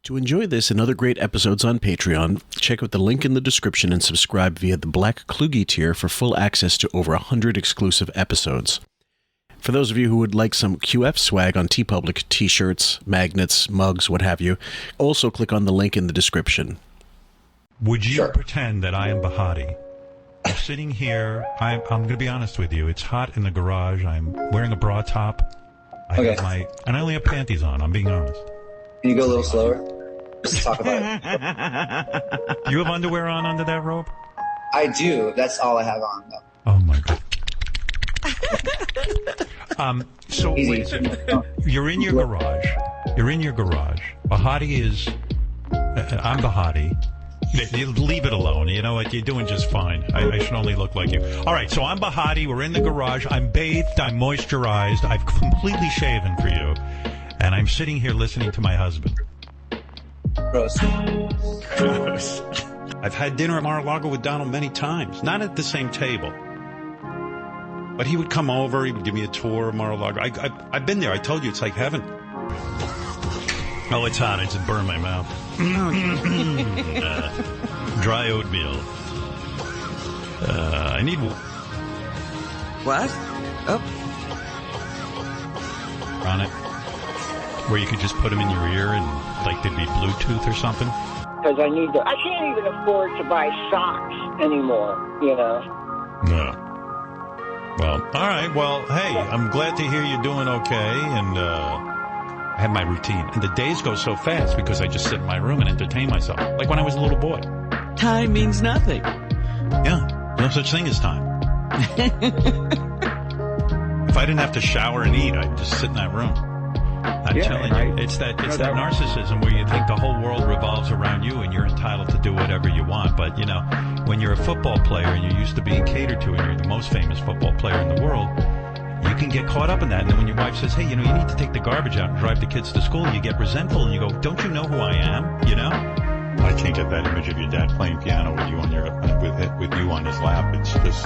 To enjoy this and other great episodes on Patreon, check out the link in the description and subscribe via the Black Kluge tier for full access to over 100 exclusive episodes. For those of you who would like some QF swag on Teepublic, t-shirts, magnets, mugs, what have you, also click on the link in the description. Would you pretend that I am Bahati? I'm sitting here. I'm going to be honest with you. It's hot in the garage. I'm wearing a bra top. And I only have panties on. I'm being honest. Can you go a little slower? Just talk about it. You have underwear on under that robe? I do. That's all I have on, though. Oh, my God. So wait a second. You're in your garage. Bahati is... I'm Bahati. Leave it alone. You know what? You're doing just fine. I should only look like you. All right, so I'm Bahati. We're in the garage. I'm bathed. I'm moisturized. I've completely shaven for you. And I'm sitting here listening to my husband. Gross. I've had dinner at Mar-a-Lago with Donald many times. Not at the same table. But he would come over. He would give me a tour of Mar-a-Lago. I've been there. I told you, it's like heaven. Oh, it's hot. I just burned my mouth. Dry oatmeal. I need... What? Oh. On it. Where you could just put them in your ear and, like, they'd be Bluetooth or something? Because I can't even afford to buy socks anymore, you know? No. Well, all right. Well, hey, I'm glad to hear you're doing okay, and I have my routine. And the days go so fast because I just sit in my room and entertain myself, like when I was a little boy. Time means nothing. Yeah, no such thing as time. If I didn't have to shower and eat, I'd just sit in that room. I'm telling you, it's that narcissism where you think the whole world revolves around you and you're entitled to do whatever you want. But, you know, when you're a football player and you're used to being catered to and you're the most famous football player in the world, you can get caught up in that. And then when your wife says, hey, you know, you need to take the garbage out and drive the kids to school, you get resentful and you go, don't you know who I am? You know? I can't get that image of your dad playing piano with you on with you on his lap. It's just,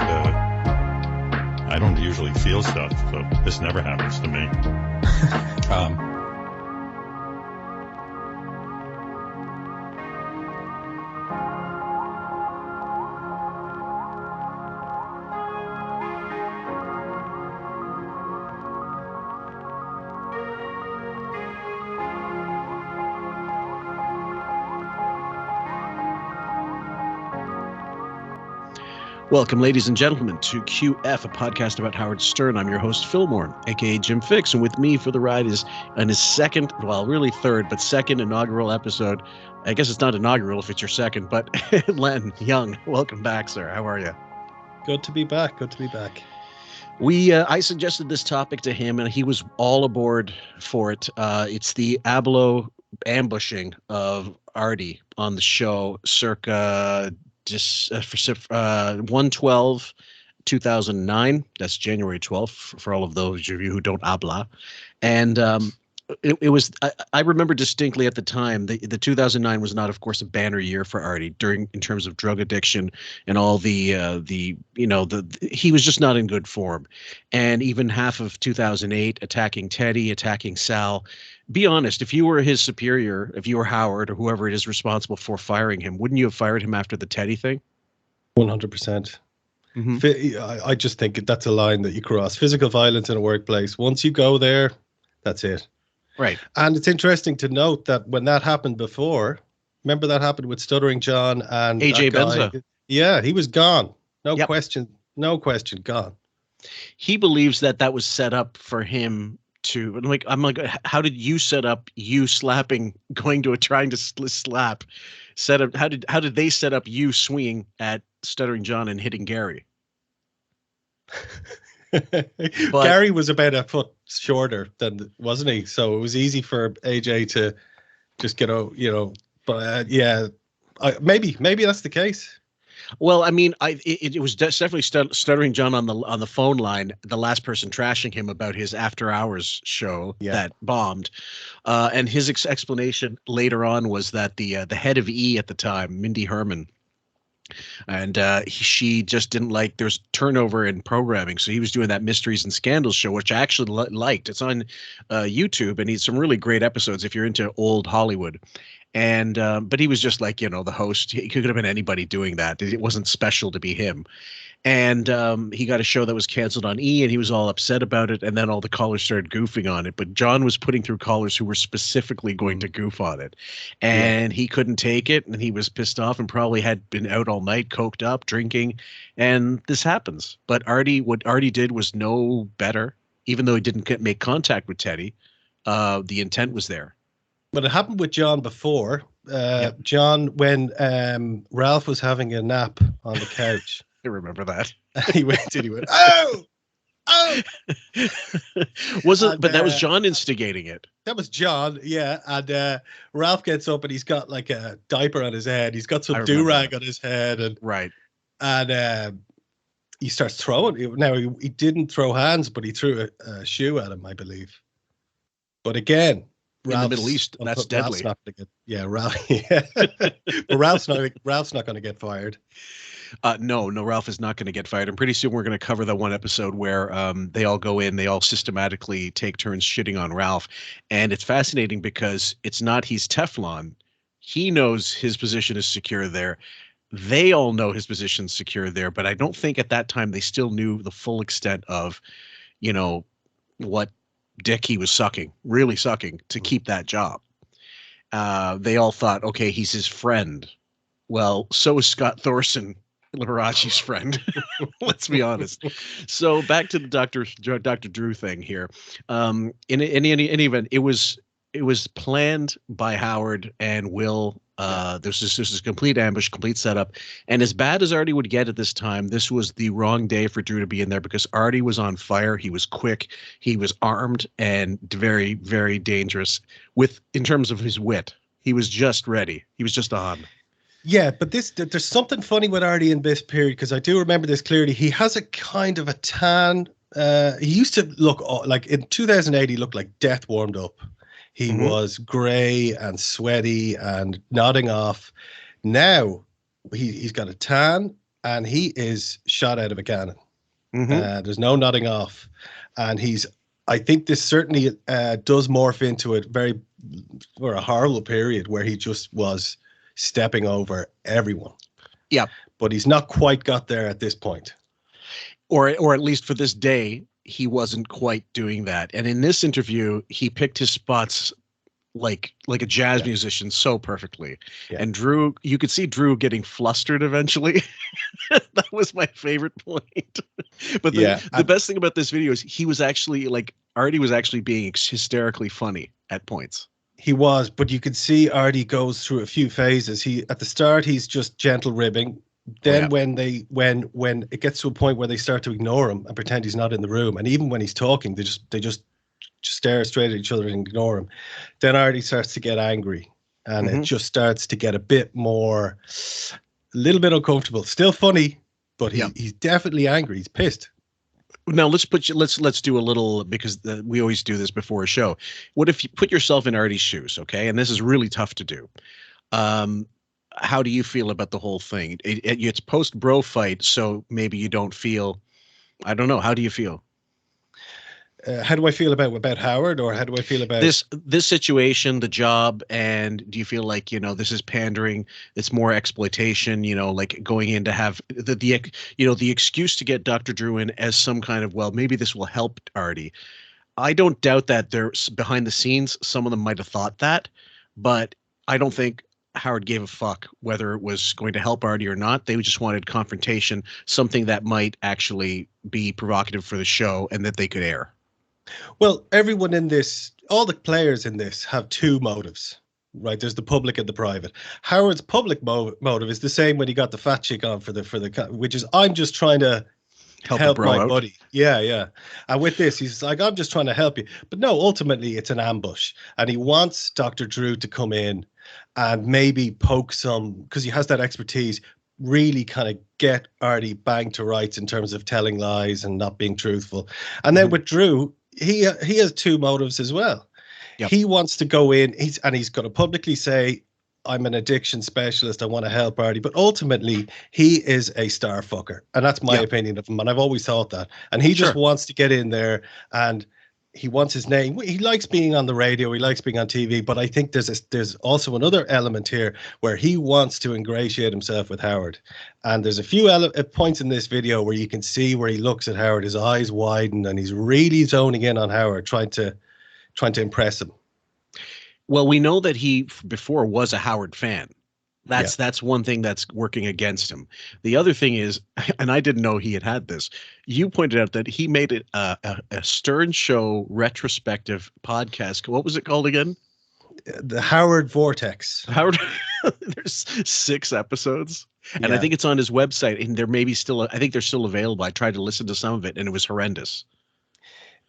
I don't usually feel stuff, so this never happens to me. Welcome, ladies and gentlemen, to QF, a podcast about Howard Stern. I'm your host, Fillmore, a.k.a. Jim Fix, and with me for the ride is in his second, well, really third, but second inaugural episode. I guess it's not inaugural if it's your second, but Len Yung. Welcome back, sir. How are you? Good to be back. I suggested this topic to him, and he was all aboard for it. It's the Ablo ambushing of Artie on the show circa... Just for 1/12/2009. That's January 12th for all of those of you who don't habla. And it was, I remember distinctly at the time, the 2009 was not, of course, a banner year for Artie in terms of drug addiction and all he was just not in good form. And even half of 2008, attacking Teddy, attacking Sal. Be honest, if you were his superior, if you were Howard or whoever it is responsible for firing him, wouldn't you have fired him after the Teddy thing? 100%. I just think that's a line that you cross. Physical violence in a workplace. Once you go there, that's it. Right. And it's interesting to note that when that happened before, remember that happened with Stuttering John and AJ Benza. Yeah, he was gone. No question, gone. He believes that was set up for him to, I'm like, how did you set up you slapping, trying to slap, set up? How did they set up you swinging at Stuttering John and hitting Gary? Gary was about a foot shorter than, wasn't he? So it was easy for AJ to just get out, you know. But maybe that's the case. Well, I mean, it was definitely Stuttering John on the phone line, the last person trashing him about his after hours show that bombed, and his explanation later on was that the head of E at the time, Mindy Herman, and she just didn't like, there's turnover in programming, so he was doing that Mysteries and Scandals show, which I actually liked. It's on YouTube, and he's some really great episodes if you're into old Hollywood. And but he was just like, the host. He could have been anybody doing that. It wasn't special to be him. And he got a show that was canceled on E, and he was all upset about it. And then all the callers started goofing on it. But John was putting through callers who were specifically going to goof on it. And he couldn't take it, and he was pissed off and probably had been out all night, coked up, drinking. And this happens. But what Artie did was no better, even though he didn't make contact with Teddy. The intent was there. But it happened with John before. John, when Ralph was having a nap on the couch. I remember that. he went, oh! But that was John instigating it. That was John, yeah. And Ralph gets up and he's got like a diaper on his head. He's got some do-rag on his head. And he starts throwing. Now, he didn't throw hands, but he threw a shoe at him, I believe. But again, in the Middle East, that's deadly. Ralph. Yeah. But Ralph's not going to get fired. No, Ralph is not going to get fired. And pretty soon we're going to cover that one episode where they all go in, they all systematically take turns shitting on Ralph. And it's fascinating because it's not he's Teflon. He knows his position is secure there. They all know his position's secure there. But I don't think at that time they still knew the full extent of, what dick he was really sucking to keep that job. They all thought, okay, he's his friend. Well, so is Scott Thorson, Liberace's friend. Let's be honest. So back to the Dr. Drew thing here. In any event, it was planned by Howard and Will. This is a complete ambush, complete setup. And as bad as Artie would get at this time, this was the wrong day for Drew to be in there because Artie was on fire. He was quick. He was armed and very, very dangerous in terms of his wit. He was just ready. He was just on. Yeah, but there's something funny with Artie in this period because I do remember this clearly. He has a kind of a tan. He used to look like in 2008. He looked like death warmed up. He was grey and sweaty and nodding off. Now he's got a tan and he is shot out of a cannon. There's no nodding off, and I think this certainly does morph into a horrible period where he just was stepping over everyone. Yeah. But he's not quite got there at this point. Or at least for this day, he wasn't quite doing that. And in this interview, he picked his spots like a jazz musician so perfectly. Yeah. And Drew, you could see Drew getting flustered eventually. That was my favorite point. But the best thing about this video is he was actually Artie was actually being hysterically funny at points. He was, but you could see Artie goes through a few phases. At the start, he's just gentle ribbing. Then when it gets to a point where they start to ignore him and pretend he's not in the room, and even when he's talking, they just stare straight at each other and ignore him. Then Artie starts to get angry, and it just starts to get a little bit uncomfortable. Still funny, but he's definitely angry. He's pissed. Now let's do a little, because we always do this before a show. What if you put yourself in Artie's shoes, okay? And this is really tough to do. How do you feel about the whole thing? It's post bro fight, so maybe you don't feel. I don't know. How do you feel? How do I feel about Howard, or how do I feel about this situation, the job, and do you feel like this is pandering? It's more exploitation. Like going in to have the excuse to get Dr. Drew in as some kind of, well, maybe this will help Artie. I don't doubt that there's behind the scenes, some of them might have thought that, but I don't think Howard gave a fuck whether it was going to help Artie or not. They just wanted confrontation, something that might actually be provocative for the show and that they could air. Well, everyone in this, all the players in this have two motives, right? There's the public and the private. Howard's public motive is the same when he got the fat chick on for the which is, I'm just trying to help my out. Buddy. Yeah. And with this, he's like, I'm just trying to help you. But no, ultimately it's an ambush, and he wants Dr. Drew to come in and maybe poke some, because he has that expertise, really kind of get Artie banged to rights in terms of telling lies and not being truthful. And then with Drew, he has two motives as well. Yep. He wants to go in, he's going to publicly say, I'm an addiction specialist, I want to help Artie. But ultimately, he is a starfucker. And that's my opinion of him. And I've always thought that. And he just wants to get in there, and he wants his name. He likes being on the radio. He likes being on TV. But I think there's also another element here where he wants to ingratiate himself with Howard. And there's a few points in this video where you can see where he looks at Howard, his eyes widen, and he's really zoning in on Howard, trying to impress him. Well, we know that he before was a Howard fan. That's one thing that's working against him. The other thing is, and I didn't know he had this. You pointed out that he made it a Stern Show retrospective podcast. What was it called again? The Howard Vortex. Howard. There's 6 episodes, and I think it's on his website. And there may be still. I think they're still available. I tried to listen to some of it, and it was horrendous.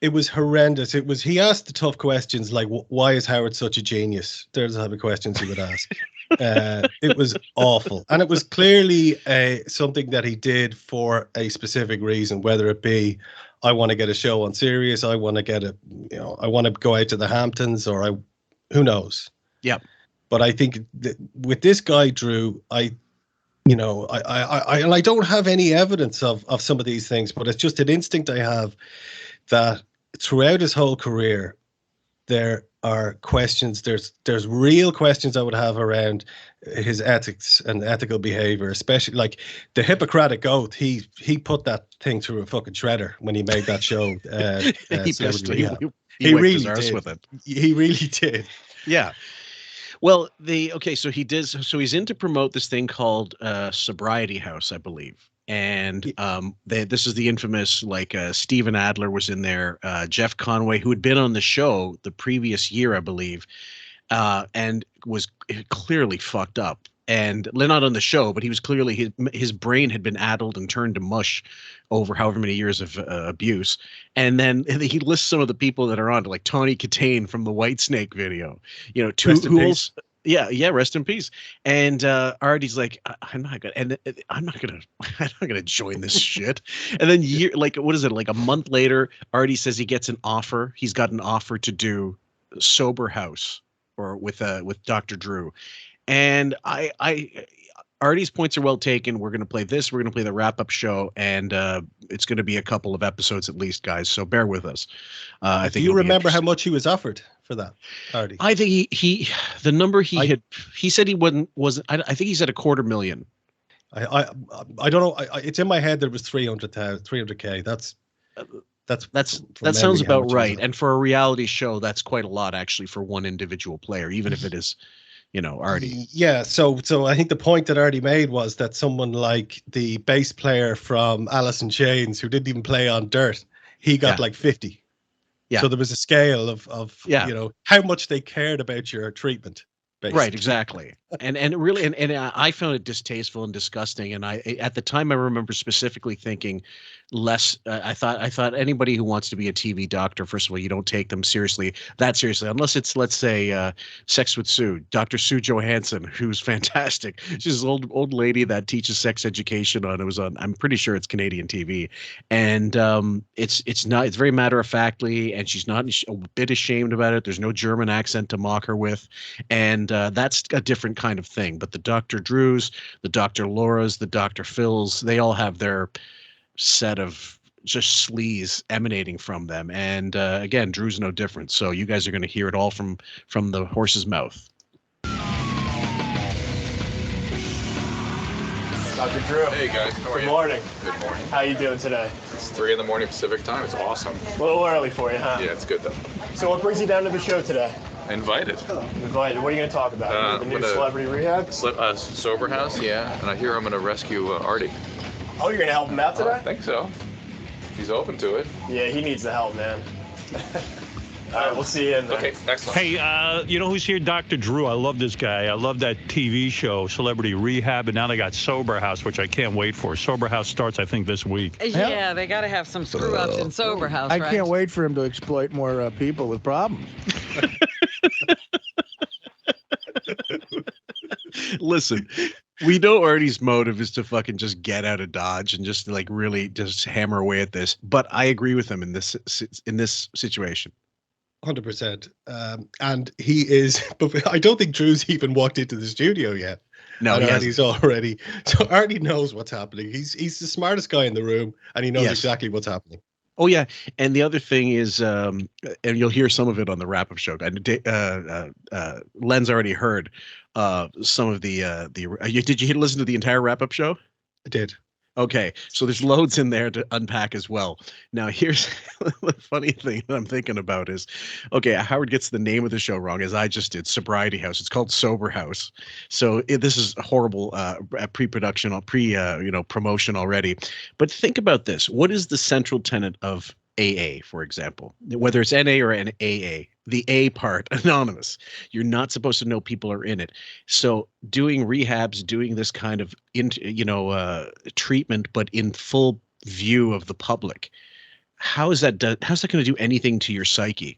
It was horrendous. He asked the tough questions like, why is Howard such a genius? There's the type of questions he would ask. It was awful. And it was clearly something that he did for a specific reason, whether it be, I want to get a show on Sirius, I want to I want to go out to the Hamptons, or who knows? Yeah. But I think that with this guy, Drew, I don't have any evidence of some of these things, but it's just an instinct I have that throughout his whole career, there are questions. There's real questions I would have around his ethics and ethical behavior, especially like the Hippocratic Oath. He put that thing through a fucking shredder when he made that show. He really did. With it. He really did. Yeah. Well, so he does. So he's in to promote this thing called Sobriety House, I believe. And this is the infamous, like, Steven Adler was in there, Jeff Conway, who had been on the show the previous year, I believe, and was clearly fucked up. And not on the show, but he was clearly, his brain had been addled and turned to mush over however many years of abuse. And then he lists some of the people that are on, like Tawny Katane from the Whitesnake video, Yeah, rest in peace. And Artie's like, I'm not gonna join this shit. And then what is it? Like a month later, Artie says he gets an offer. He's got an offer to do Sober House or with Dr. Drew. And Artie's points are well taken. We're gonna play this. We're gonna play the wrap-up show, and it's gonna be a couple of episodes at least, guys. So bear with us. I think. Do you remember how much he was offered for that, Artie? I think the number he said he wasn't. I think he said $250,000. I don't know. It's in my head that it was 300K. That sounds about right. And for a reality show, that's quite a lot actually for one individual player, even if it is, Artie. Yeah. So I think the point that Artie made was that someone like the bass player from Alice in Chains, who didn't even play on Dirt, he got like 50. Yeah. So there was a scale of how much they cared about your treatment. Basically. Right, exactly. And really, and I found it distasteful and disgusting. And at the time, I remember specifically thinking less. I thought anybody who wants to be a TV doctor, first of all, you don't take them that seriously, unless it's, let's say, Sex with Sue, Dr. Sue Johansson, who's fantastic. She's an old lady that teaches sex education I'm pretty sure it's Canadian TV, and it's very matter of factly, and she's not a bit ashamed about it. There's no German accent to mock her with, and that's a different kind of thing. But the Dr. Drews, the Dr. Laura's, the Dr. Phil's, they all have their set of just sleaze emanating from them. And again, Drew's no different. So you guys are going to hear it all from the horse's mouth. Dr. Drew. Hey guys, how are you? Good morning. Good morning. How you doing today? It's 3 in the morning Pacific time. It's awesome. A little early for you, huh? Yeah, it's good though. So what brings you down to the show today? Invited. Invited. What are you going to talk about? The new celebrity rehab? Sober House, yeah. And I hear I'm going to rescue Artie. Oh, you're going to help him out today? I think so. He's open to it. Yeah, he needs the help, man. All right, we'll see you in there. Okay, excellent. Hey, you know who's here? Dr. Drew. I love this guy. I love that TV show, Celebrity Rehab, and now they got Sober House, which I can't wait for. Sober House starts, I think, this week. Yeah, they got to have some screw-ups in Sober House, I right? can't wait for him to exploit more people with problems. Listen, we know Artie's motive is to fucking just get out of Dodge and just like really just hammer away at this. But I agree with him in this situation. 100%. And he is, but I don't think Drew's even walked into the studio yet. No, Artie's already. So Artie knows what's happening. He's the smartest guy in the room, and he knows exactly what's happening. Oh yeah, and the other thing is, and you'll hear some of it on the wrap-up show. Len's already heard some of the. Did you listen to the entire wrap-up show? I did. Okay, so there's loads in there to unpack as well. Now, here's the funny thing that I'm thinking about is, okay, Howard gets the name of the show wrong, as I just did, Sobriety House. It's called Sober House. So this is a horrible pre-production, promotion already. But think about this. What is the central tenet of AA, for example, whether it's NA or an AA, the A part, anonymous. You're not supposed to know people are in it. So doing rehabs, doing this kind of treatment, but in full view of the public, how's that going to do anything to your psyche?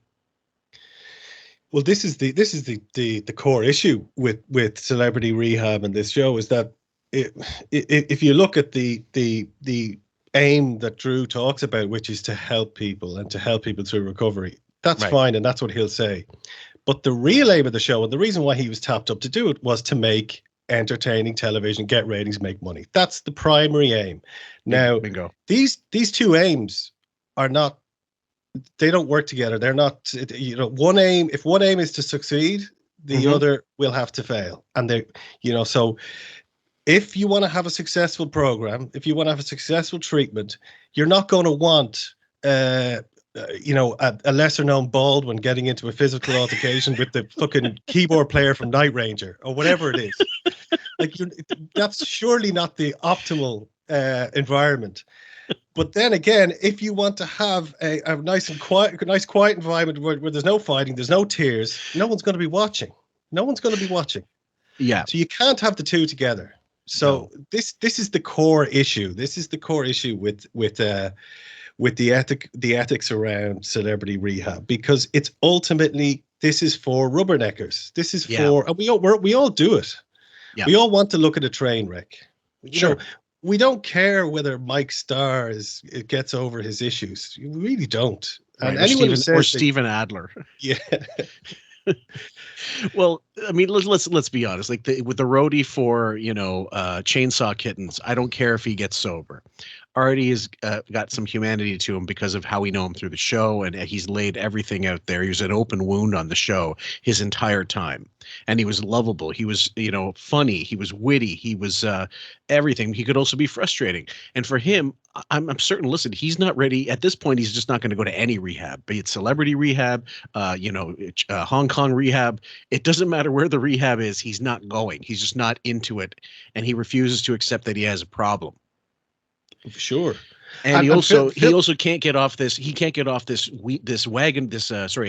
Well, this is the core issue with celebrity rehab and this show is that if you look at the aim that Drew talks about, which is to help people and to help people through recovery, that's right. Fine, and that's what he'll say. But the real aim of the show, and the reason why he was tapped up to do it, was to make entertaining television, get ratings, make money. That's the primary aim. Now, bingo. These two aims are not, they don't work together. They're not, one aim, if one aim is to succeed, the other will have to fail. And so if you want to have a successful program, if you want to have a successful treatment, you're not going to want, a lesser known Baldwin getting into a physical altercation with the fucking keyboard player from Night Ranger or whatever it is. That's surely not the optimal environment. But then again, if you want to have a nice quiet environment where there's no fighting, there's no tears, no one's going to be watching. Yeah. So you can't have the two together. So no. This is the core issue. This is the core issue with the ethics around celebrity rehab, because it's ultimately, this is for rubberneckers. This is for, and we all do it. Yeah. We all want to look at a train wreck. Sure. We don't care whether Mike Starr gets over his issues. We really don't. Right. And anyone or Steven Adler. Yeah. Well, I mean, let's be honest. Like with the roadie for Chainsaw Kittens, I don't care if he gets sober. Artie has got some humanity to him because of how we know him through the show, and he's laid everything out there. He was an open wound on the show his entire time, and he was lovable. He was, funny. He was witty. He was everything. He could also be frustrating. And for him, I'm certain. Listen, he's not ready at this point. He's just not going to go to any rehab, be it celebrity rehab, Hong Kong rehab. It doesn't matter where the rehab is. He's not going. He's just not into it, and he refuses to accept that he has a problem. Sure. And he also can't get off this. He can't get off this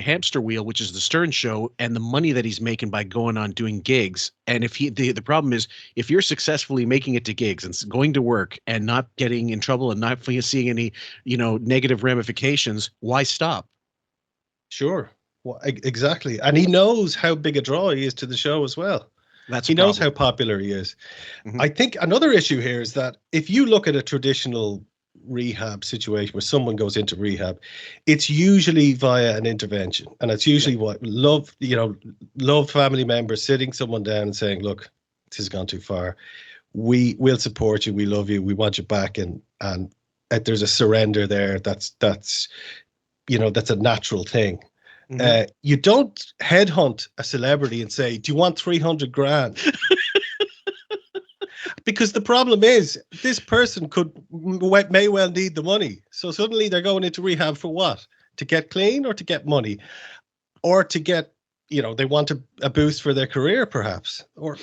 hamster wheel, which is the Stern Show, and the money that he's making by going on doing gigs. And if the problem is, if you're successfully making it to gigs and going to work and not getting in trouble and not seeing any, negative ramifications, why stop? Sure. Well, exactly. And he knows how big a draw he is to the show as well. He knows how popular he is. Mm-hmm. I think another issue here is that if you look at a traditional rehab situation where someone goes into rehab, it's usually via an intervention, and it's usually what love family members sitting someone down and saying, "Look, this has gone too far. We will support you. We love you. We want you back." And there's a surrender there. That's a natural thing. Mm-hmm. You don't headhunt a celebrity and say, "Do you want 300 grand?" Because the problem is, this person may well need the money. So suddenly they're going into rehab for what? To get clean, or to get money, or to get, they want a boost for their career, perhaps. Or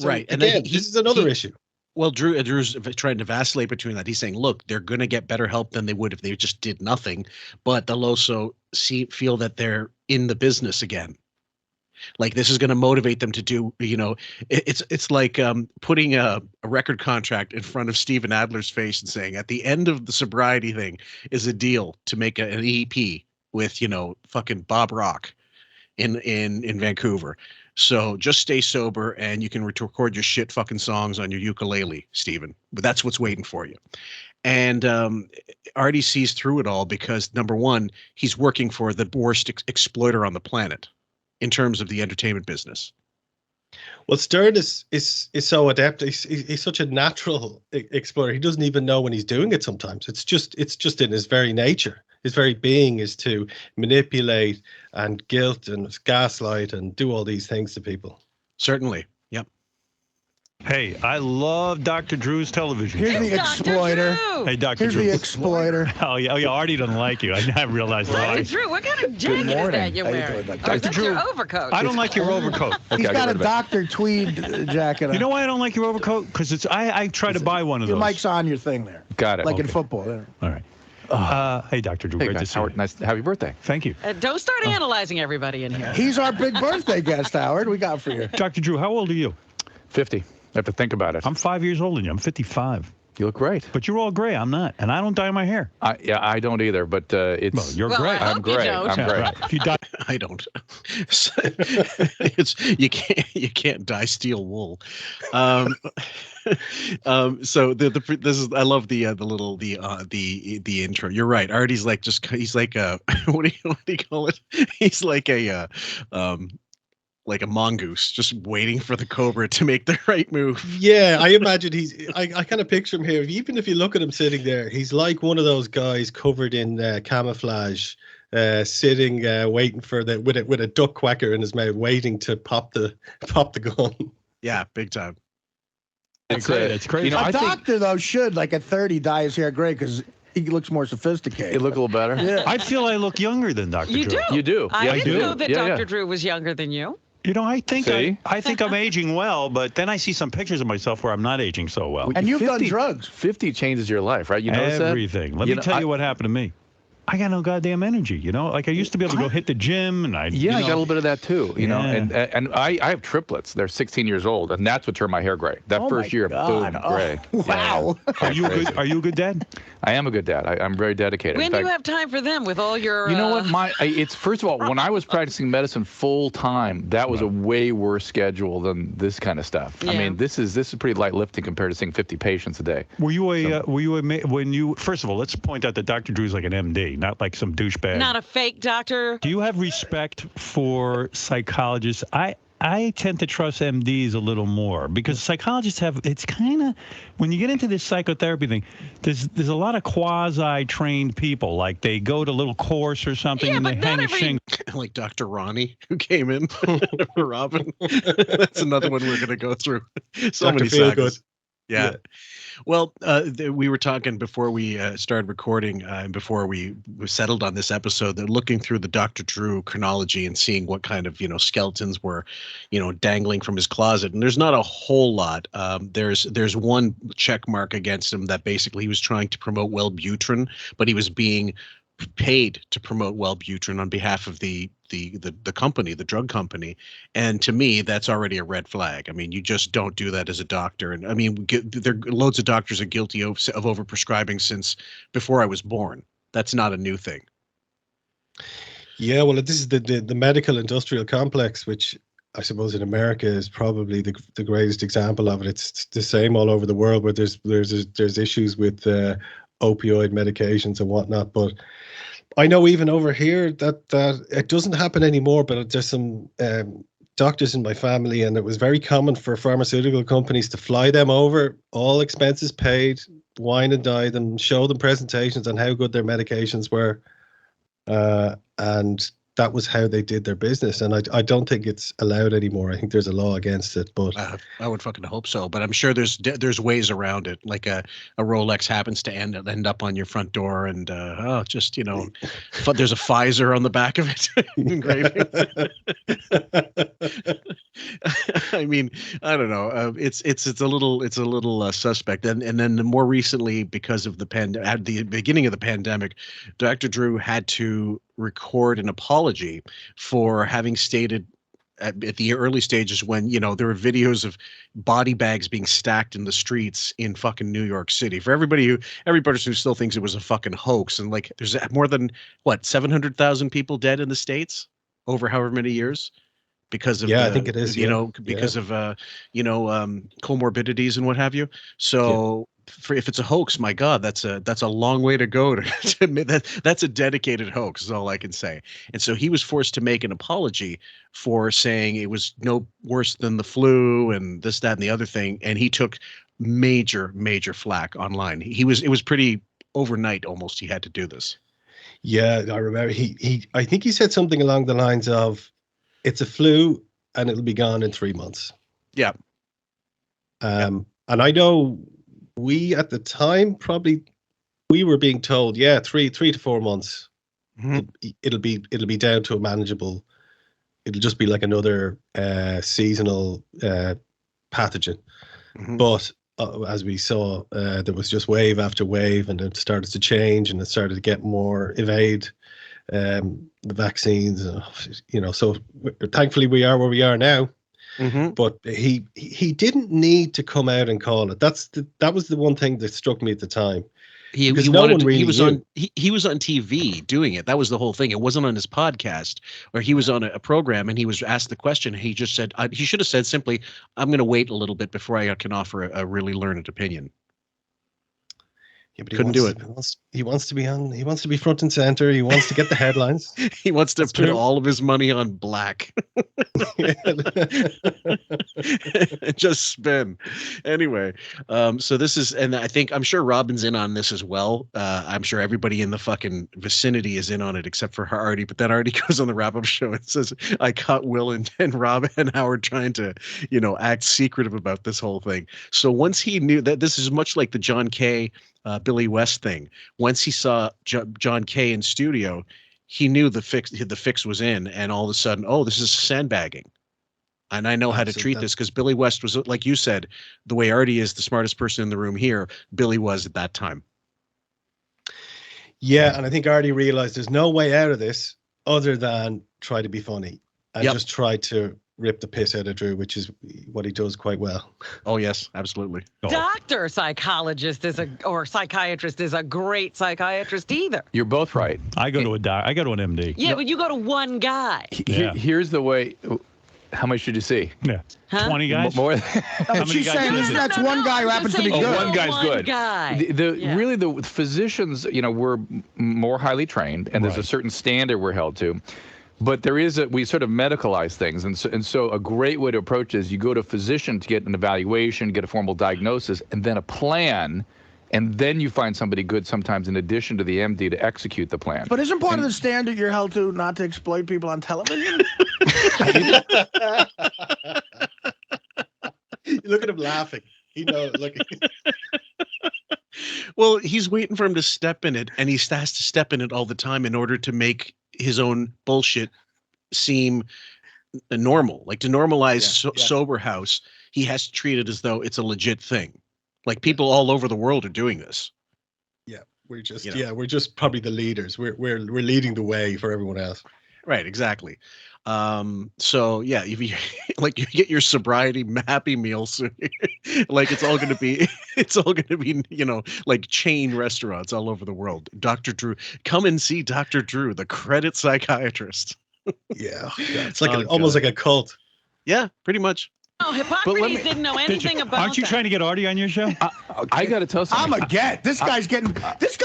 right. And again, this is another issue. Well, Drew's trying to vacillate between that. He's saying, look, they're going to get better help than they would if they just did nothing, but they'll also feel that they're in the business again. Like, this is going to motivate them to do, it's like putting a record contract in front of Steven Adler's face and saying, at the end of the sobriety thing is a deal to make an EP with, fucking Bob Rock in Vancouver. So just stay sober and you can record your shit fucking songs on your ukulele, Steven. But that's what's waiting for you. And Artie sees through it all because, number one, he's working for the worst exploiter on the planet in terms of the entertainment business. Well, Stern is so adept. He's such a natural explorer. He doesn't even know when he's doing it. Sometimes it's just in his very nature. His very being is to manipulate and guilt and gaslight and do all these things to people. Certainly. Yep. Hey, I love Dr. Drew's television Here's show. the exploiter. Hey, Dr. Here's Drew. the exploiter. Oh, yeah, Artie doesn't like you. I realized Dr. why. Drew, what kind of jacket is that you're How you wearing? doing, Or is Dr. that Drew, your overcoat? I don't like your overcoat. He's got a Dr. Tweed jacket on. You know why I don't like your overcoat? Because I try to buy one of those. Your mic's on your thing there. Got it. Like in Okay. football. There. All right. Hey, Dr. Drew, Hey, great man, to see Howard, you. nice. Happy birthday. Thank you. Don't start analyzing everybody in here. He's our big birthday guest, Howard. We got for you. Dr. Drew, how old are you? 50. I have to think about it. I'm 5 years older than you. I'm 55. You look great. But you're all gray. I'm not. And I don't dye my hair. Yeah, I don't either, but it's... Well, you're Well, gray. I hope I'm you gray. don't. I'm Yeah, gray. right. If you dye, I don't. You can't dye steel wool. So this is, I love the intro. You're right. Artie's like he's like a what do you call it? He's like a mongoose just waiting for the cobra to make the right move. Yeah, I imagine I kind of picture him here. Even if you look at him sitting there, he's like one of those guys covered in camouflage, sitting waiting for with a duck quacker in his mouth, waiting to pop the gun. Yeah, big time. It's great. It's crazy. You know, A I think doctor, though, should, like at 30, dye his hair gray because he looks more sophisticated. you look a little better. Yeah. I feel I look younger than Dr. You Drew. do. You do. I Yeah, didn't do. know that Yeah, Dr. yeah. Drew was younger than you. You know, I think See? I think I'm aging well, but then I see some pictures of myself where I'm not aging so well. And you've done drugs. 50 changes your life, right? You notice that? Everything. Let me tell you what happened to me. I got no goddamn energy, you know? Like I used to be able to go hit the gym and I got a little bit of that too, you know. Yeah. And I have triplets. They're 16 years old, and that's what turned my hair gray. That Oh first my year, God. boom, Oh, gray. wow. Yeah. Are you a good dad? I am a good dad. I'm very dedicated. When In do fact, you have time for them with all your... you know what? It's first of all, when I was practicing medicine full time, that was a way worse schedule than this kind of stuff. I Yeah. mean, this is pretty light lifting compared to seeing 50 patients a day. Were you when you first of all, let's point out that Dr. Drew's like an MD, not like some douchebag. Not a fake doctor. Do you have respect for psychologists? I tend to trust MDs a little more because psychologists it's kind of, when you get into this psychotherapy thing, there's a lot of quasi-trained people. Like they go to a little course or something Yeah, and they but hang not a every- shingle. Like Dr. Ronnie, who came in for Robin. That's another one we're going to go through. So Dr. many Feelgood. sagas. Yeah. Well, we were talking before we started recording, before we settled on this episode, that looking through the Dr. Drew chronology and seeing what kind of, skeletons were, dangling from his closet. And there's not a whole lot. There's one check mark against him that basically he was trying to promote Wellbutrin, but he was being paid to promote Wellbutrin on behalf of the company, the drug company. And to me, that's already a red flag. I mean, you just don't do that as a doctor. And I mean, there loads of doctors are guilty of overprescribing since before I was born. That's not a new thing. Yeah, well, this is the medical industrial complex, which I suppose in America is probably the greatest example of it. It's the same all over the world, where there's issues with opioid medications and whatnot. But I know even over here that it doesn't happen anymore. But there's some doctors in my family, and it was very common for pharmaceutical companies to fly them over, all expenses paid, wine and dine them, show them presentations on how good their medications were, and that was how they did their business. And I don't think it's allowed anymore. I think there's a law against it. But I would fucking hope so. But I'm sure there's ways around it. Like a Rolex happens to end up on your front door, and there's a Pfizer on the back of it. Engraving. I mean, I don't know. It's a little suspect. And then more recently, because of at the beginning of the pandemic, Dr. Drew had to record an apology for having stated at the early stages when there were videos of body bags being stacked in the streets in fucking New York City. For everybody who still thinks it was a fucking hoax, and like there's more than 700,000 people dead in the States over however many years because of I think it is because of comorbidities and what have you. So if it's a hoax, my God, that's a long way to go to admit that's a dedicated hoax, is all I can say. And so he was forced to make an apology for saying it was no worse than the flu and this, that, and the other thing. And he took major flack online. It was pretty overnight almost. He had to do this. Yeah, I remember I think he said something along the lines of, "It's a flu and it'll be gone in 3 months." Yeah. And I know we at the time we were being told, yeah, 3 to 4 months. Mm-hmm. It'll be down to a manageable. It'll just be like another seasonal pathogen. Mm-hmm. But as we saw, there was just wave after wave, and it started to change, and it started to get more evade the vaccines. So thankfully we are where we are now. Mm-hmm. But he didn't need to come out and call it. That was the one thing that struck me at the time. He was on TV doing it. That was the whole thing. It wasn't on his podcast, or he was on a program and he was asked the question. He just said, he should have said simply, "I'm going to wait a little bit before I can offer a really learned opinion." Yeah, but couldn't do it. He wants to be on. He wants to be front and center. He wants to get the headlines. He wants to put all of his money on black. Just spin. Anyway, so this is, and I'm sure Robin's in on this as well. I'm sure everybody in the fucking vicinity is in on it except for Artie. But then Artie goes on the wrap-up show and says, "I caught Will and Rob and Howard trying to, act secretive about this whole thing." So once he knew that this is much like the John Kay, Billy West thing. Once he saw John Kay in studio, he knew the fix was in, and all of a sudden, oh, this is sandbagging. And I know how to treat this, because Billy West was, like you said, the way Artie is the smartest person in the room here, Billy was at that time. Yeah, and I think Artie realized there's no way out of this other than try to be funny and just try to rip the piss out of Drew, which is what he does quite well. Oh yes, absolutely. Doctor psychiatrist or psychiatrist is a great psychiatrist either. You're both right. I go to an MD. Yeah, but you go to one guy. Here's the way. How much did you see? Yeah. Huh? 20 guys? More. How many She's guys saying is it? that's one guy who happens to be good. One guy's good. Guy. Really, the physicians, we're more highly trained, and there's a certain standard we're held to. But we sort of medicalize things. And so a great way to approach it is you go to a physician to get an evaluation, get a formal diagnosis, and then a plan. And then you find somebody good sometimes in addition to the MD to execute the plan. But isn't part of the standard you're held to not to exploit people on television? Look at him laughing. Look. Well, he's waiting for him to step in it, and he has to step in it all the time in order to make his own bullshit seem normal. Like, to normalize Sober House, he has to treat it as though it's a legit thing. Like, people all over the world are doing this. Yeah, we're just probably the leaders. We're leading the way for everyone else. Right, exactly. So yeah, if you you get your sobriety Happy Meal soon, like it's all going to be like chain restaurants all over the world. Dr. Drew, come and see Dr. Drew, the credit psychiatrist. Yeah, it's like almost like a cult. Yeah, pretty much. Oh, Hippocrates didn't know anything about Aren't you trying to get Artie on your show? I got to tell something. I'm a get. This guy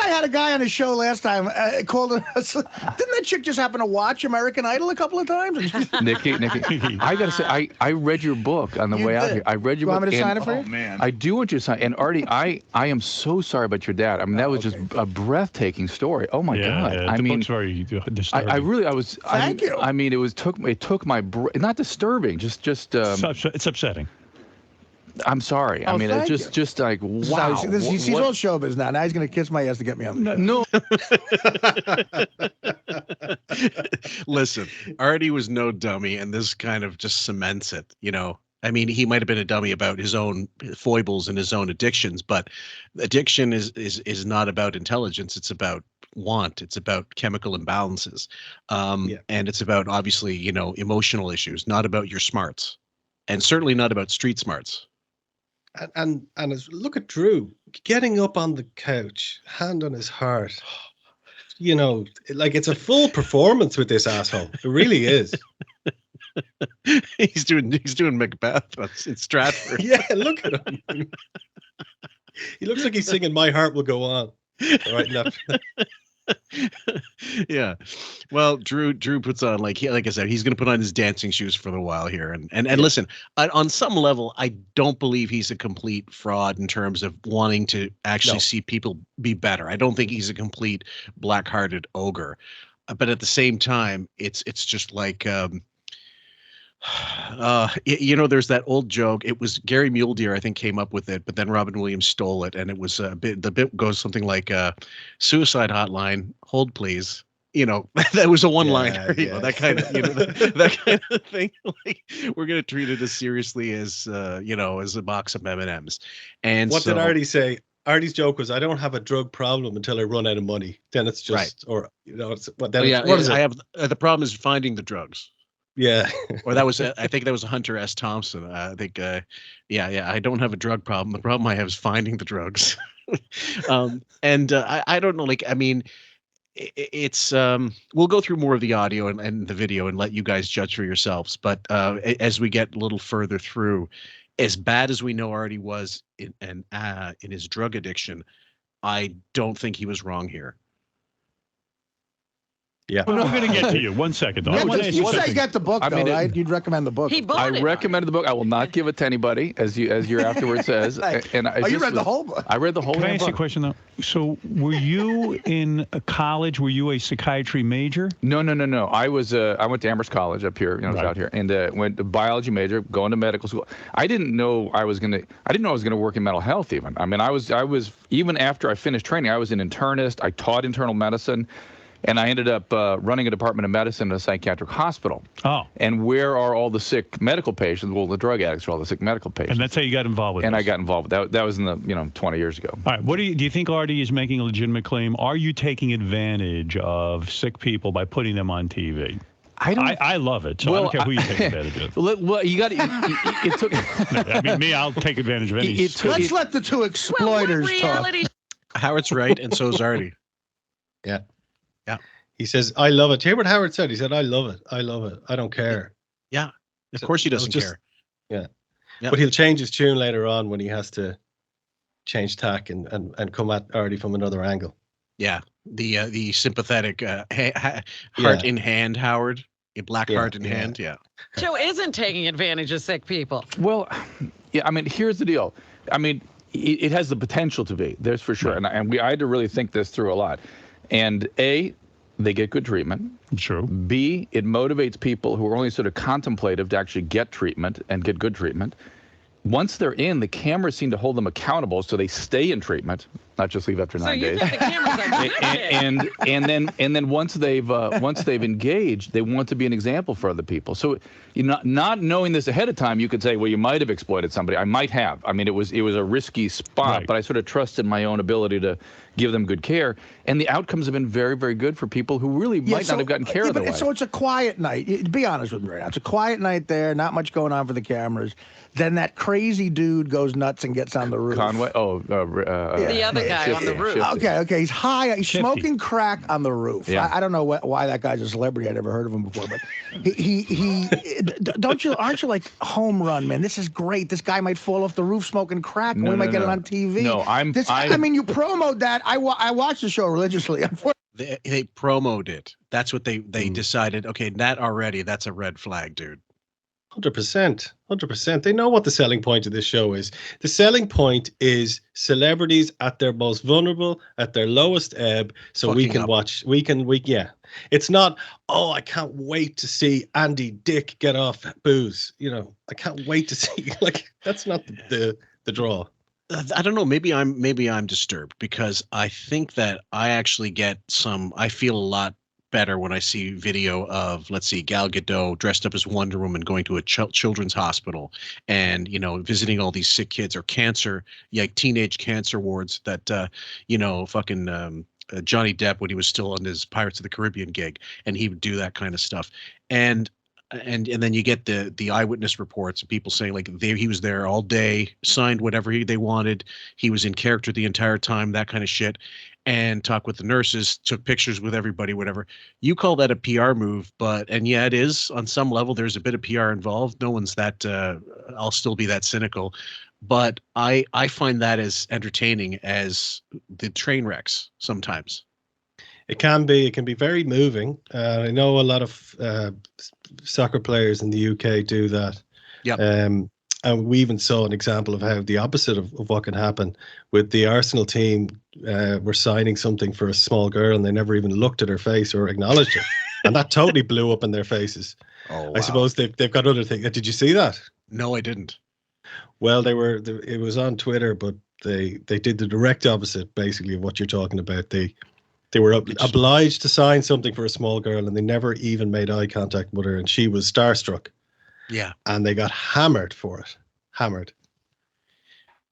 had a guy on his show last time called it. Didn't that chick just happen to watch American Idol a couple of times? Nikki, I got to say, I read your book on the way out here. I read your book. You want me to sign it for you? Oh, man. I do want you to sign. And Artie, I am so sorry about your dad. I mean, that was just a breathtathing story. Oh my God. Yeah, I mean, book's very disturbing. Thank you. I mean, it took my not disturbing, just it's upsetting. I'm sorry. I mean, it's just like, wow. He's on Showbiz now. Now he's going to kiss my ass to get me on the show. No. Listen, Artie was no dummy, and this kind of just cements it, I mean, he might have been a dummy about his own foibles and his own addictions, but addiction is not about intelligence. It's about want. It's about chemical imbalances. And it's about, obviously, emotional issues, not about your smarts, and certainly not about street smarts. And look at Drew getting up on the couch, hand on his heart. Like, it's a full performance with this asshole. It really is. He's doing Macbeth in Stratford. Yeah, look at him. He looks like he's singing "My Heart Will Go On." Right now. Yeah. Well, Drew puts on like I said, he's going to put on his dancing shoes for the while here. And listen, on some level, I don't believe he's a complete fraud in terms of wanting to actually see people be better. I don't think he's a complete black-hearted ogre. But at the same time, it's just like there's that old joke. It was Gary Muledeer, I think, came up with it, but then Robin Williams stole it, and it was the bit goes something like suicide hotline, hold please. That was a one-liner, that kind of that kind of thing. Like, we're gonna treat it as seriously as as a box of M&Ms. And what did Artie say? Artie's joke was, "I don't have a drug problem until I run out of money. Then it's just or it's what then what is it? I have the problem is finding the drugs." Yeah. Or that was I think that was Hunter S. Thompson. I think I don't have a drug problem. The problem I have is finding the drugs. I don't know, like, I mean, it's we'll go through more of the audio and the video and let you guys judge for yourselves, but as we get a little further through, as bad as we know Artie was in his drug addiction, I don't think he was wrong here. Yeah, we're going to get to you. 1 second, though. You say get the book, though, right? You'd recommend the book. I recommended the book. I will not give it to anybody, as your afterward says. And you read the whole book? I read the whole book. Can I ask you a question, though? So, were you in college? Were you a psychiatry major? No. I went to Amherst College up here, out here, and went to biology major, going to medical school. I didn't know I was gonna work in mental health. Even I mean, I was even after I finished training, I was an internist. I taught internal medicine. And I ended up running a department of medicine in a psychiatric hospital. Oh. And where are all the sick medical patients? Well, the drug addicts are all the sick medical patients. And that's how you got involved with it. And I got involved with that. That was in the 20 years ago. All right. What do you think Artie is making a legitimate claim? Are you taking advantage of sick people by putting them on TV? I love it, so I don't care who you take advantage of. Well, you got it took. I mean, me, I'll take advantage of any. Let's let the two exploiters talk. Howard's right, and so is Artie. Yeah. Yeah. He says, "I love it." Hear what Howard said. He said, "I love it. I love it. I don't care." Yeah. Of course he doesn't care. Yeah. But he'll change his tune later on when he has to change tack and come at Artie from another angle. Yeah. The sympathetic heart in hand Howard. A black heart in hand. Yeah. Joe isn't taking advantage of sick people. Well, yeah, I mean, here's the deal. I mean, it has the potential to be. There's for sure. And I had to really think this through a lot. And A, they get good treatment. True. B, it motivates people who are only sort of contemplative to actually get treatment and get good treatment. Once they're in, the cameras seem to hold them accountable, so they stay in treatment, not just leave after 9 days. So you think the cameras are and then once they've engaged, they want to be an example for other people. So not knowing this ahead of time, you could say, well, you might have exploited somebody. I might have. I mean, it was a risky spot, but I sort of trusted my own ability to give them good care, and the outcomes have been very, very good for people who really might not have gotten care otherwise. So it's a quiet night. Be honest with me right now. It's a quiet night there, not much going on for the cameras. Then that crazy dude goes nuts and gets on the roof. Conway? Oh, the other guy on the roof. Okay. He's high. He's smoking crack on the roof. Yeah. I don't know why that guy's a celebrity. I never heard of him before. But aren't you like, home run, man? This is great. This guy might fall off the roof smoking crack, and we might get it on TV. No, I mean, you promoted that. I watched the show religiously. They promoted it. That's what they decided. Okay, that's a red flag, dude. 100%. They know what the selling point of this show is. The selling point is celebrities at their most vulnerable, at their lowest ebb, so we can watch. It's not, oh, I can't wait to see Andy Dick get off booze. I can't wait to see. Like, that's not the draw. I don't know. Maybe I'm disturbed because I think that I feel a lot better when I see video of, let's see, Gal Gadot dressed up as Wonder Woman going to a children's hospital and, visiting all these sick kids or teenage cancer wards that, Johnny Depp when he was still on his Pirates of the Caribbean gig, and he would do that kind of stuff. And and then you get the eyewitness reports of people saying like he was there all day, signed whatever they wanted, he was in character the entire time, that kind of shit, and talked with the nurses, took pictures with everybody, whatever. You call that a PR move, and yeah, it is on some level. There's a bit of PR involved. No one's that. I'll still be that cynical, but I find that as entertaining as the train wrecks sometimes. It can be very moving. I know a lot of soccer players in the UK do that. Yeah. And we even saw an example of how the opposite of what can happen with the Arsenal team. Were signing something for a small girl and they never even looked at her face or acknowledged it. And that totally blew up in their faces. Oh, wow. I suppose they've got other things. Did you see that? No, I didn't. Well, it was on Twitter, but they did the direct opposite, basically, of what you're talking about. They were obliged to sign something for a small girl and they never even made eye contact with her, and she was starstruck. Yeah. And they got hammered for it. Hammered.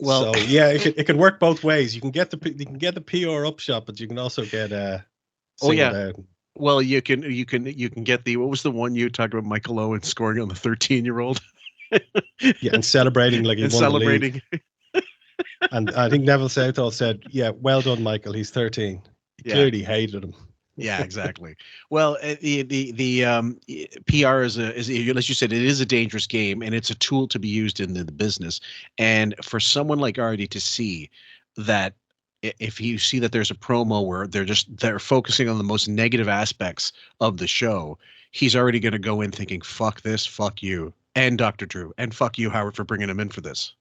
Well, so yeah, it can work both ways. You can get the PR upshot, but you can also get out. Well, you can get what was the one you talked about, Michael Owen scoring on the 13-year-old? Yeah, and celebrating like he won celebrating. The league. And I think Neville Southall said, "Yeah, well done, Michael. He's 13." He clearly hated him. Yeah, exactly. Well, the PR is as you said, it is a dangerous game, and it's a tool to be used in the business. And for someone like Artie to see that, if you see that there's a promo where they're focusing on the most negative aspects of the show, he's already going to go in thinking, "Fuck this, fuck you, and Dr. Drew, and fuck you, Howard, for bringing him in for this."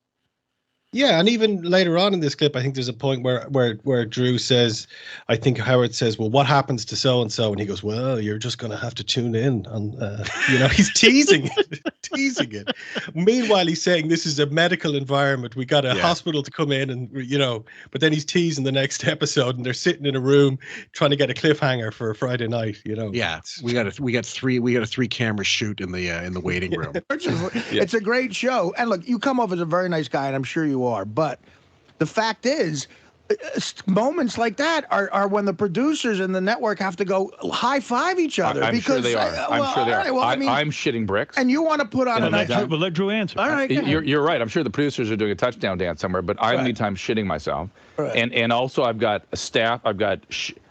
Yeah, and even later on in this clip, I think there's a point where Drew says, I think Howard says, "Well, what happens to so and so?" And he goes, "Well, you're just going to have to tune in." And he's teasing it. Meanwhile, he's saying this is a medical environment. We got a hospital to come in, and But then he's teasing the next episode, and they're sitting in a room trying to get a cliffhanger for a Friday night. Yeah, we got a 3-camera shoot in the waiting room. It's a great show, and look, you come off as a very nice guy, and I'm sure you are, but the fact is, moments like that are when the producers and the network have to go high five each other. I'm because sure they are. I'm sure they are. Right, well, I'm shitting bricks. And you want to put on a nice. But let Drew answer. All right, you're right. I'm sure the producers are doing a touchdown dance somewhere, but I'm anytime shitting myself. Right. And also I've got a staff.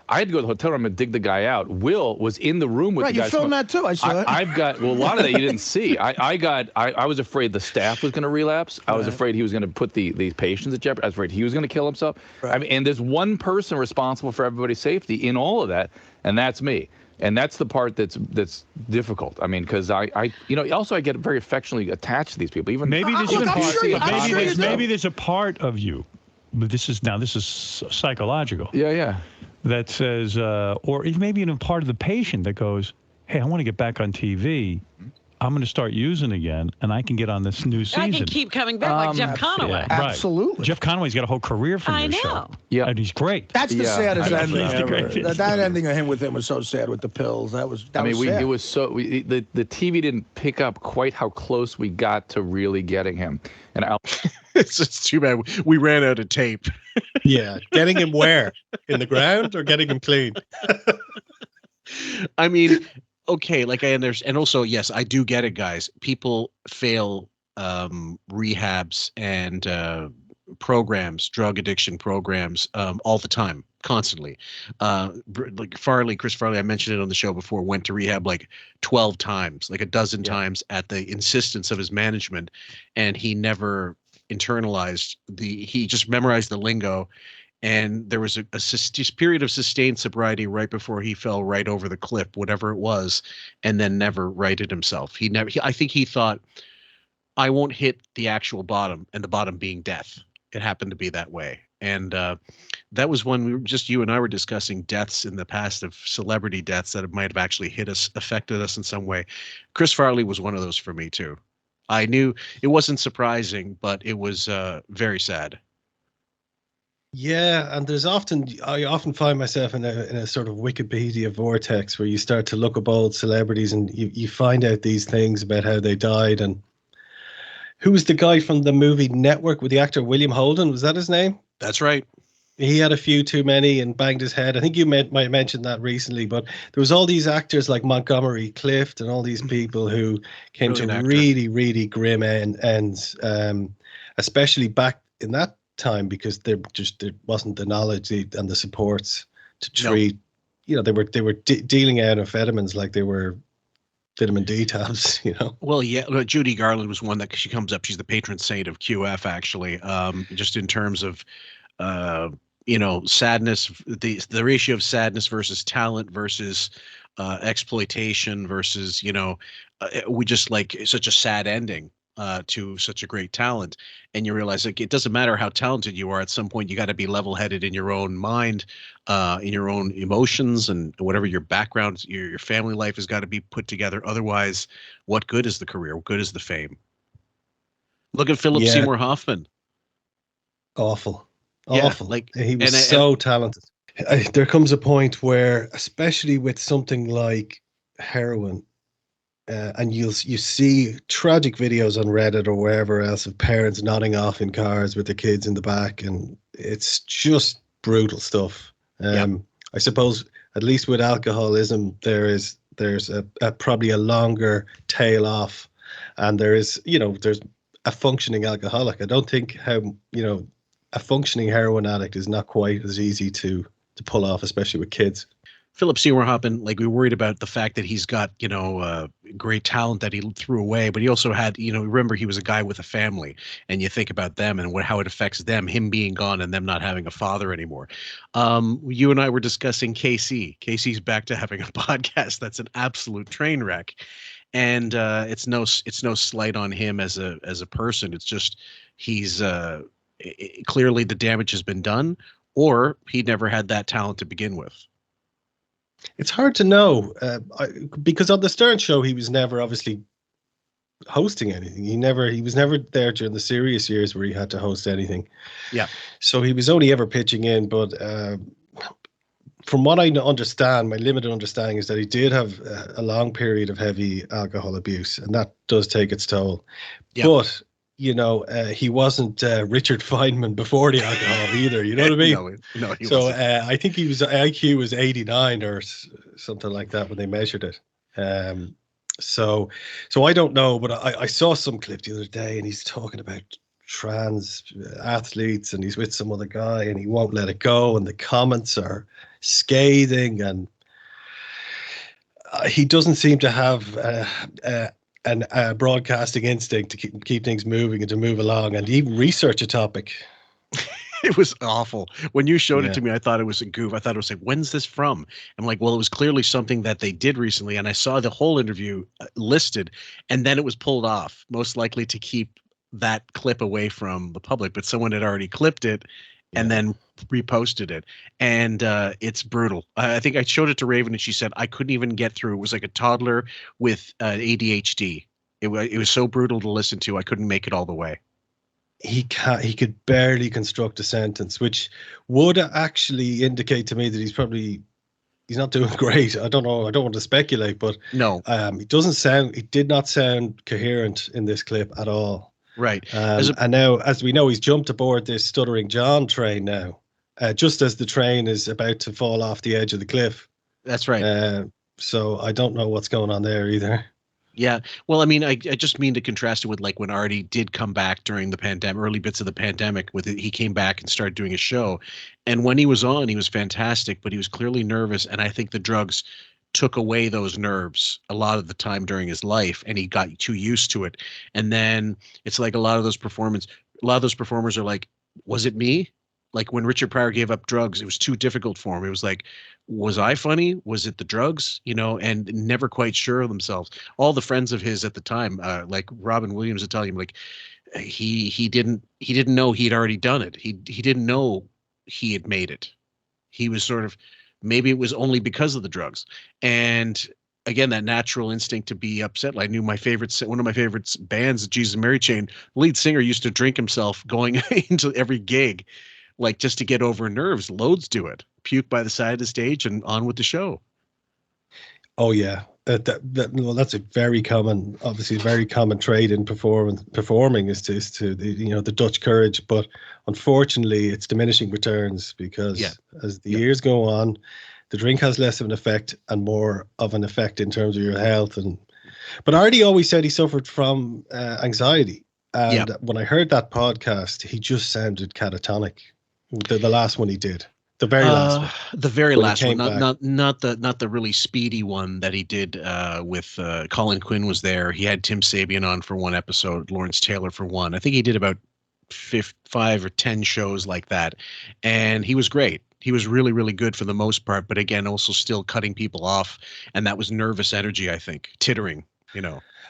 I had to go to the hotel room and dig the guy out. Will was in the room with the guy. Right, you filmed that too. I saw it. I've got a lot of that you didn't see. I was afraid the staff was going to relapse. I was afraid he was going to put the patients at jeopardy. I was afraid he was going to kill himself. Right. I mean, and there's one person responsible for everybody's safety in all of that, and that's me. And that's the part that's difficult. I mean, because I also I get very affectionately attached to these people. Even maybe there's a part of you. But this is psychological. Yeah. That says, or maybe even part of the patient that goes, "Hey, I want to get back on TV. I'm going to start using again, and I can get on this new season. I can keep coming back like Jeff Conaway." Yeah, right. Absolutely. Jeff Conaway's got a whole career from this show. Yeah. And he's great. That's the saddest ending ever. That ending of him with was so sad with the pills. That was sad. It was so the TV didn't pick up quite how close we got to really getting him. And it's just too bad we ran out of tape. Yeah, getting him where? In the ground or getting him clean? I mean, okay, like I understand, and also yes, I do get it, guys. People fail rehabs and programs, drug addiction programs, all the time, constantly. Like Chris Farley, I mentioned it on the show before, went to rehab like 12 times, like a dozen times at the insistence of his management, and he never internalized he just memorized the lingo. And there was a period of sustained sobriety right before he fell right over the cliff, whatever it was, and then never righted himself. I think he thought, I won't hit the actual bottom, and the bottom being death. It happened to be that way. And that was when you and I were discussing deaths in the past, of celebrity deaths that might have actually affected us in some way. Chris Farley was one of those for me too. I knew it wasn't surprising, but it was very sad. Yeah, and I often find myself in a sort of Wikipedia vortex where you start to look up old celebrities and you find out these things about how they died. And who was the guy from the movie Network with the actor William Holden? Was that his name? That's right. He had a few too many and banged his head. I think you might have mentioned that recently, but there was all these actors like Montgomery Clift and all these people who came Brilliant to actor. really, really grim ends, especially back in that time because there wasn't the knowledge and the supports to treat. You know, they were dealing out amphetamines like they were vitamin D tabs. You know. Well, yeah, Judy Garland was one that she comes up. She's the patron saint of QF, actually. Just in terms of sadness, the ratio of sadness versus talent versus exploitation versus we just like such a sad ending to such a great talent. And you realize like it doesn't matter how talented you are, at some point you got to be level-headed in your own mind, in your own emotions, and whatever your background, your family life has got to be put together. Otherwise, what good is the career? What good is the fame? Look at Philip Seymour Hoffman. Awful. Yeah, Awful. Like he was so talented. There comes a point where, especially with something like heroin, and you see tragic videos on Reddit or wherever else of parents nodding off in cars with the kids in the back, and it's just brutal stuff. I suppose at least with alcoholism, there's probably a longer tail off, and there's a functioning alcoholic. I don't think a functioning heroin addict is not quite as easy to pull off, especially with kids. Philip Seymour Hoffman, like we were worried about the fact that he's got, great talent that he threw away, but he also had, remember he was a guy with a family, and you think about them and how it affects them, him being gone and them not having a father anymore. You and I were discussing Casey. Casey's back to having a podcast that's an absolute train wreck. And it's no slight on him as a person. It's just he's clearly the damage has been done, or he never had that talent to begin with. It's hard to know because on the Stern Show he was never obviously hosting anything. He was never there during the serious years where he had to host anything. Yeah. So he was only ever pitching in. But from what I understand, my limited understanding is that he did have a long period of heavy alcohol abuse, and that does take its toll. Yeah. But he wasn't Richard Feynman before the alcohol either. You know what I mean? No. He so wasn't. I think he was IQ was 89 or something like that when they measured it. So I don't know, but I saw some clip the other day, and he's talking about trans athletes, and he's with some other guy, and he won't let it go, and the comments are scathing, and he doesn't seem to have a broadcasting instinct to keep things moving and to move along and even research a topic. It was awful. When you showed it to me, I thought it was a goof. I thought it was like, when's this from? I'm like, well, it was clearly something that they did recently. And I saw the whole interview listed, and then it was pulled off, most likely to keep that clip away from the public. But someone had already clipped it and then reposted it. And it's brutal. I think I showed it to Raven, and she said, I couldn't even get through. It was like a toddler with ADHD. It was so brutal to listen to. I couldn't make it all the way. He could barely construct a sentence, which would actually indicate to me that he's not doing great. I don't know. I don't want to speculate, but no, he did not sound coherent in this clip at all. Right. And now, as we know, he's jumped aboard this Stuttering John train now, just as the train is about to fall off the edge of the cliff. That's right. So I don't know what's going on there either. Yeah. Well, I mean, I just mean to contrast it with like when Artie did come back during the pandemic, early bits of the pandemic he came back and started doing a show. And when he was on, he was fantastic, but he was clearly nervous. And I think the drugs took away those nerves a lot of the time during his life, and he got too used to it. And then it's like a lot of those performers are like, was it me? Like when Richard Pryor gave up drugs, it was too difficult for him. It was like, was I funny? Was it the drugs? And never quite sure of themselves. All the friends of his at the time, like Robin Williams, would tell him like he didn't know he'd already done it. He didn't know he had made it. He was sort of, maybe it was only because of the drugs. And again, that natural instinct to be upset. Like I knew one of my favorite bands, Jesus and Mary Chain, the lead singer used to drink himself going into every gig, like just to get over nerves. Loads do it. Puke by the side of the stage and on with the show. Oh yeah. Well, that's a very common, obviously, very common trait in performing is to the Dutch courage. But unfortunately, it's diminishing returns because as the years go on, the drink has less of an effect and more of an effect in terms of your health. But Artie always said he suffered from anxiety, and when I heard that podcast, he just sounded catatonic. The last one he did. The very last one. The very last one, not the really speedy one that he did with Colin Quinn was there. He had Tim Sabian on for one episode, Lawrence Taylor for one. I think he did about 5 or 10 shows like that, and he was great. He was really, really good for the most part, but again, also still cutting people off, and that was nervous energy, I think, tittering.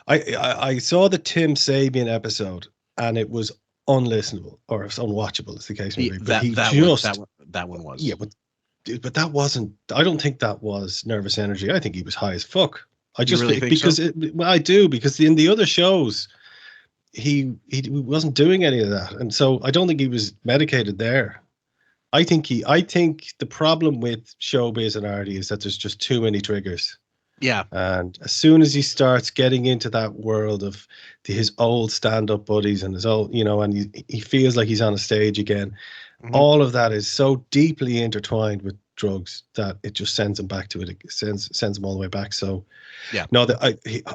I saw the Tim Sabian episode, and it was unlistenable or unwatchable, as the case may be. But that one was. Yeah, but that wasn't. I don't think that was nervous energy. I think he was high as fuck. I just really think because so? I do, because in the other shows he wasn't doing any of that, and so I don't think he was medicated there. I think the problem with Showbiz and Artie is that there's just too many triggers. Yeah. And as soon as he starts getting into that world of his old stand-up buddies and his old, and he feels like he's on a stage again, all of that is so deeply intertwined with drugs that it just sends him back to it. It sends him all the way back. So, no,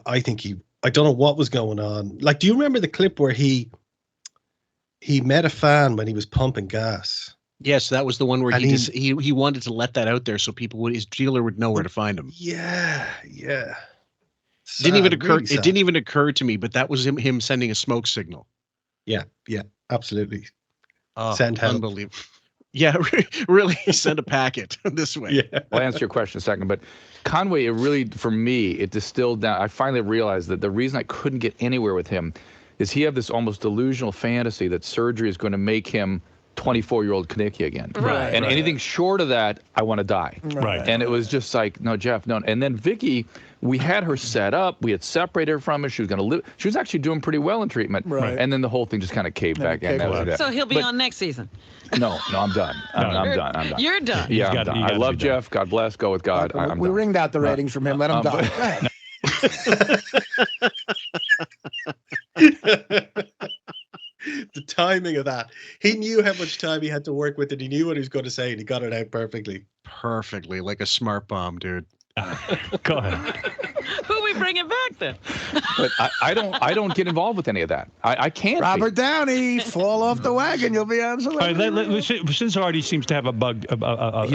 I think I don't know what was going on. Like, do you remember the clip where he met a fan when he was pumping gas? Yes, that was the one where he wanted to let that out there so his dealer would know where to find him. Yeah. It didn't even occur to me, but that was him sending a smoke signal. Yeah, absolutely. Oh, send help. Unbelievable. Yeah, really send a packet this way. Yeah. I'll answer your question in a second, but Conway, it really, for me, it distilled down. I finally realized that the reason I couldn't get anywhere with him is he had this almost delusional fantasy that surgery is going to make him 24-year-old Kaneki again. Right. And anything short of that, I want to die. Right. And it was just like, no, Jeff, no. And then Vicky, we had her set up. We had separated her from her. She was going to live. She was actually doing pretty well in treatment. Right. And then the whole thing just kind of caved back in. So he'll be on next season. No, I'm done. I'm done. You're done. Yeah, I'm done. I love Jeff. God bless. Go with God. I'm we done. ringed out the ratings from him. Let him die. The timing of that. He knew how much time he had to work with it. He knew what he was going to say, and he got it out perfectly. Perfectly, like a smart bomb, dude. Go ahead. Who are we bringing back then? But I don't get involved with any of that. I can't. Robert Downey, fall off the wagon. You'll be absolutely. All right, since Artie seems to have a bug, He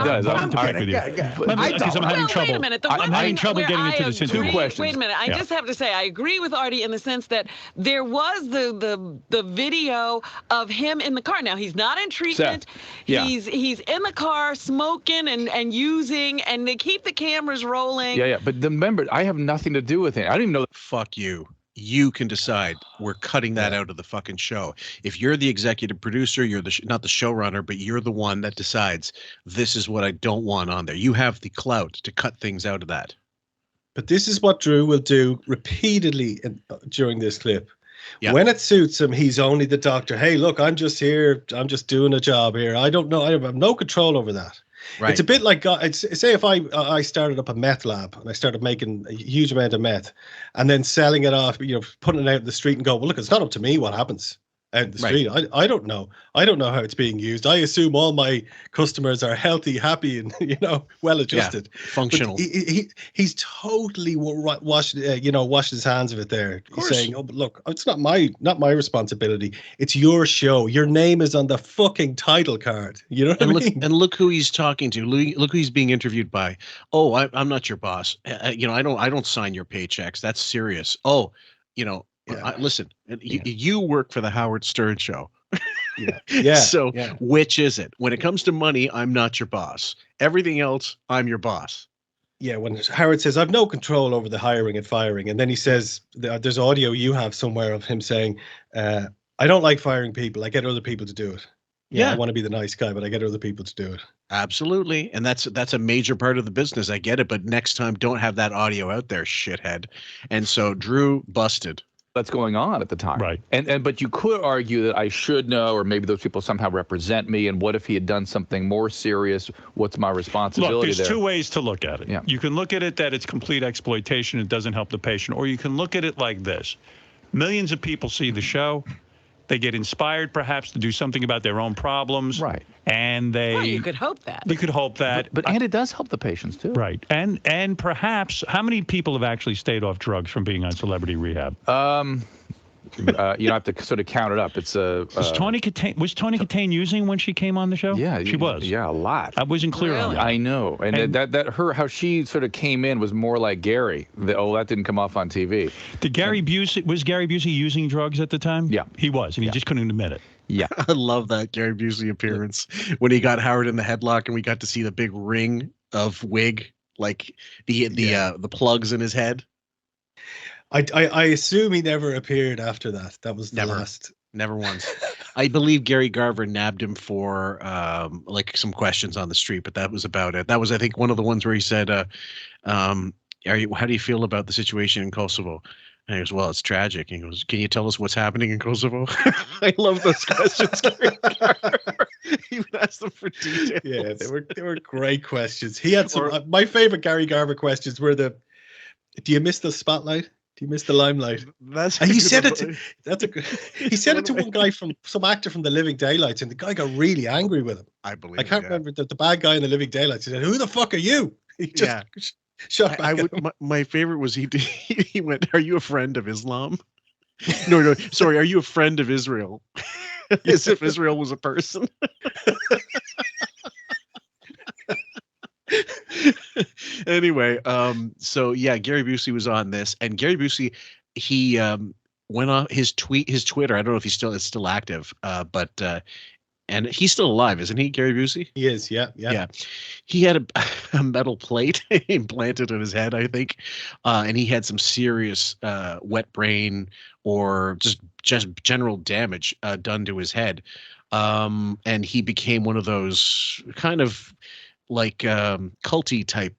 does. I'm with you. Because I'm having trouble. Wait a minute. I'm having trouble getting into this interview. 2 questions. Wait a minute. I just have to say, I agree with Artie in the sense that there was the video of him in the car. Now, he's not in treatment. Seth. Yeah. He's in the car smoking and using, and they keep the cameras rolling. Yeah. But remember, I have nothing to do with it. I don't even know. Fuck you. You can decide. We're cutting that out of the fucking show. If you're the executive producer, you're not the showrunner, but you're the one that decides this is what I don't want on there. You have the clout to cut things out of that. But this is what Drew will do repeatedly during this clip. Yeah. When it suits him, he's only the doctor. Hey, look, I'm just here. I'm just doing a job here. I don't know. I have no control over that. Right. It's a bit like, say if I started up a meth lab and I started making a huge amount of meth and then selling it off, putting it out in the street and go, well, look, it's not up to me what happens out in the street. I don't know. I don't know how it's being used. I assume all my customers are healthy, happy, and well adjusted, functional. He's totally washed his hands of it there. He's saying, "Oh, but look, it's not my responsibility. It's your show. Your name is on the fucking title card." You know what I mean? And look who he's talking to. Look who he's being interviewed by. Oh, I'm not your boss. I don't sign your paychecks. That's serious. Oh, listen, you work for the Howard Stern show. So which is it? When it comes to money, I'm not your boss. Everything else, I'm your boss. Yeah, when Howard says, I've no control over the hiring and firing. And then he says, there's audio you have somewhere of him saying, I don't like firing people. I get other people to do it. I want to be the nice guy, but I get other people to do it. Absolutely. And that's a major part of the business. I get it. But next time, don't have that audio out there, shithead. And so Drew busted. that's going on at the time. Right. But you could argue that I should know, or maybe those people somehow represent me. And what if he had done something more serious? What's my responsibility Look, there's there? two ways to look at it. Yeah. You can look at it that it's complete exploitation. It doesn't help the patient. Or you can look at it like this. Millions of people see the show. They get inspired, perhaps, to do something about their own problems. Right. And they... Well, you could hope that. You could hope that. And it does help the patients, too. Right. And perhaps, how many people have actually stayed off drugs from being on celebrity rehab? You have to sort of count it up. It's was Tawny Katane using when she came on the show? Yeah, she was. Yeah, a lot. I wasn't clear on that. I know, and that how she sort of came in was more like Gary. That didn't come off on TV. Was Gary Busey using drugs at the time? Yeah, he was, and he just couldn't admit it. Yeah, I love that Gary Busey appearance when he got Howard in the headlock, and we got to see the big ring of wig, like the plugs in his head. I assume he never appeared after that. That was the last. Never once. I believe Gary Garver nabbed him for like some questions on the street, but that was about it. That was, I think, one of the ones where he said, how do you feel about the situation in Kosovo? And he goes, well, it's tragic. And he goes, can you tell us what's happening in Kosovo? I love those questions. Gary Garver. He would ask them for details. Yeah, they were great questions. He had some. My favorite Gary Garver questions were do you miss the spotlight? Do you miss the limelight? He said it to one guy from some actor from The Living Daylights, and the guy got really angry with him. I believe. I can't remember the bad guy in The Living Daylights. He said, "Who the fuck are you?" He just shot back. My favorite was he went, "Are you a friend of Islam?" No, sorry. Are you a friend of Israel? As if Israel was a person. Anyway, so yeah, Gary Busey was on this, and Gary Busey, he went on his Twitter. I don't know if it's still active, but and he's still alive, isn't he, Gary Busey? He is, yeah. He had a metal plate implanted in his head, I think, and he had some serious wet brain or just general damage done to his head, and he became one of those kind of like culty type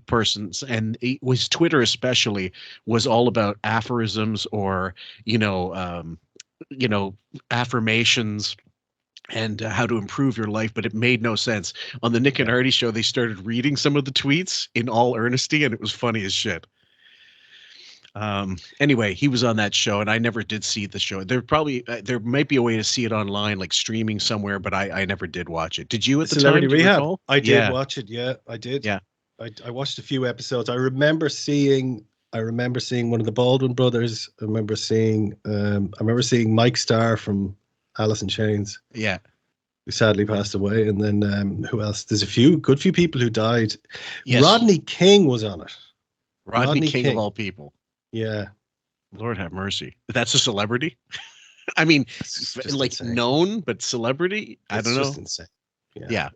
persons, and his Twitter especially was all about aphorisms or affirmations and how to improve your life, but it made no sense. On the Nick and Artie show, they started reading some of the tweets in all earnesty, and it was funny as shit. Anyway, he was on that show, and I never did see the show. There might be a way to see it online, like streaming somewhere, but I never did watch it. Did you at the Celebrity time? Rehab? I did watch it. Yeah, I did. Yeah, I watched a few episodes. I remember seeing one of the Baldwin brothers. I remember seeing Mike Starr from Alice in Chains. Yeah, who sadly passed away, and then who else? There's a good few people who died. Yes. Rodney King was on it. Rodney King of all people. Yeah. Lord have mercy. That's a celebrity? I mean, like insane. Known, but celebrity? I don't know. Just insane. Yeah,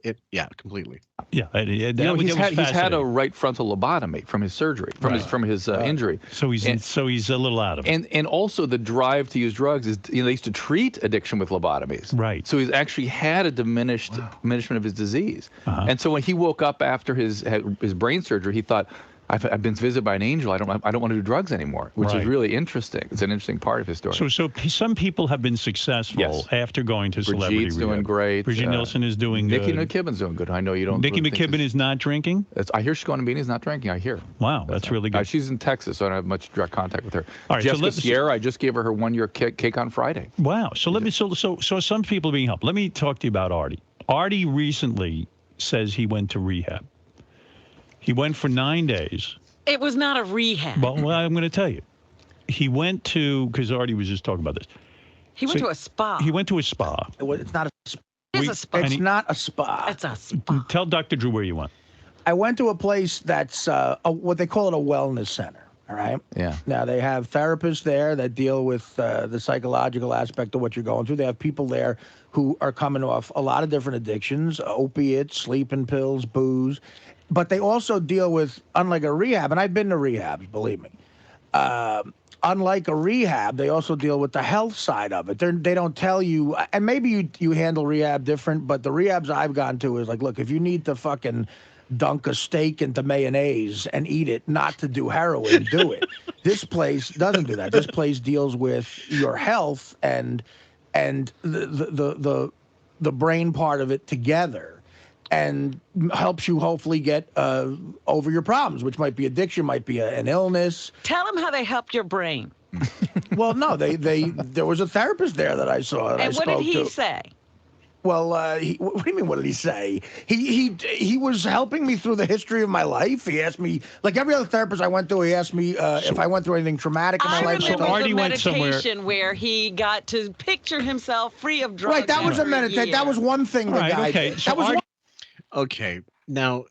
completely. Yeah, he's had a right frontal lobotomy from his surgery, from his injury. So he's a little out of it. And also the drive to use drugs is they used to treat addiction with lobotomies. Right. So he's actually had a diminishment of his disease. And so when he woke up after his brain surgery, he thought, I've been visited by an angel. I don't want to do drugs anymore, which is really interesting. It's an interesting part of his story. So some people have been successful after going to celebrity Brigitte's doing great. Brigitte Nielsen is doing good. Nikki McKibben's doing good. I know you don't. Nikki McKibben is not drinking? I hear she's going to Beanie's not drinking. I hear. Wow, that's really good. She's in Texas, so I don't have much direct contact with her. All right, Jessica Sierra, I just gave her 1-year cake on Friday. Wow. So some people are being helped. Let me talk to you about Artie. Artie recently says he went to rehab. He went for 9 days. It was not a rehab. Well, I'm going to tell you. He went to, because Artie was just talking about this. He went to a spa. He went to a spa. It's not a spa. It's a spa. It's not a spa. It's a spa. Tell Dr. Drew where you went. I went to a place that's what they call it a wellness center. All right. Yeah. Now they have therapists there that deal with the psychological aspect of what you're going through. They have people there who are coming off a lot of different addictions, opiates, sleeping pills, booze. But they also deal with, unlike a rehab, and I've been to rehabs, believe me. Unlike a rehab, they also deal with the health side of it. They don't tell you, and maybe you handle rehab different, but the rehabs I've gone to is like, look, if you need to fucking dunk a steak into mayonnaise and eat it, not to do heroin, do it. This place doesn't do that. This place deals with your health and the brain part of it together, and helps you hopefully get over your problems, which might be addiction, might be an illness. Tell them how they helped your brain. Well, no, there was a therapist there that I saw. That And I what spoke did he to. say? Well, what do you mean? What did he say? He was helping me through the history of my life. He asked me, like every other therapist I went to, he asked me if I went through anything traumatic in my life. I remember the meditation where he got to picture himself free of drugs. Right, that was a meditation. That was one thing the guy did. So that was okay. Now,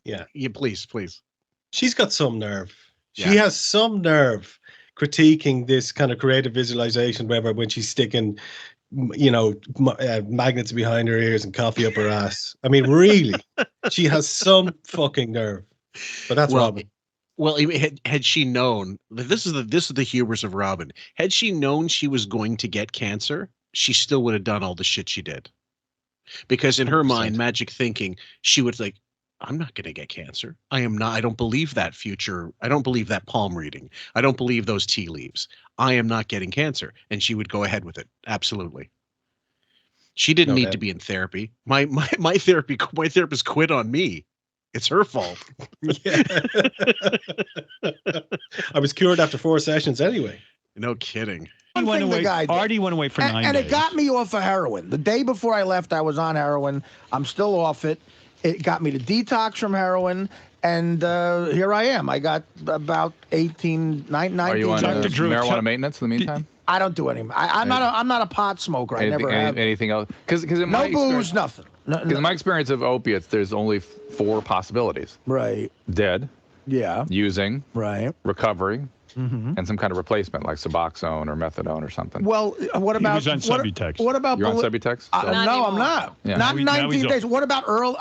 please. She's got some nerve. She has some nerve critiquing this kind of creative visualization, whatever, when she's sticking, magnets behind her ears and coffee up her ass. I mean, really, she has some fucking nerve. But that's Robin. Well, had she known, this is the hubris of Robin. Had she known she was going to get cancer, she still would have done all the shit she did. Because in her 100%. mind, magic thinking, she would like, I'm not going to get cancer. I am not. I don't believe that future. I don't believe that palm reading. I don't believe those tea leaves. I am not getting cancer. And she would go ahead with it. Absolutely. She didn't need to be in therapy. My therapist quit on me. It's her fault. Yeah. I was cured after 4 sessions anyway. No kidding. Artie went away for 9 days. And it got me off of heroin. The day before I left, I was on heroin. I'm still off it. It got me to detox from heroin, and here I am. I got about 19. Are you on marijuana maintenance in the meantime? I don't do any. I'm not a pot smoker. I never have. Anything else? Because in no my booze, nothing. Because in my experience of opiates, there's only 4 possibilities. Right. Dead. Yeah. Using. Right. Recovery. And some kind of replacement like Suboxone or Methadone or something. Well, what about? He was on Subutex. What about? You're on Subutex? No, I'm not. Yeah. Not 19 days. What about early?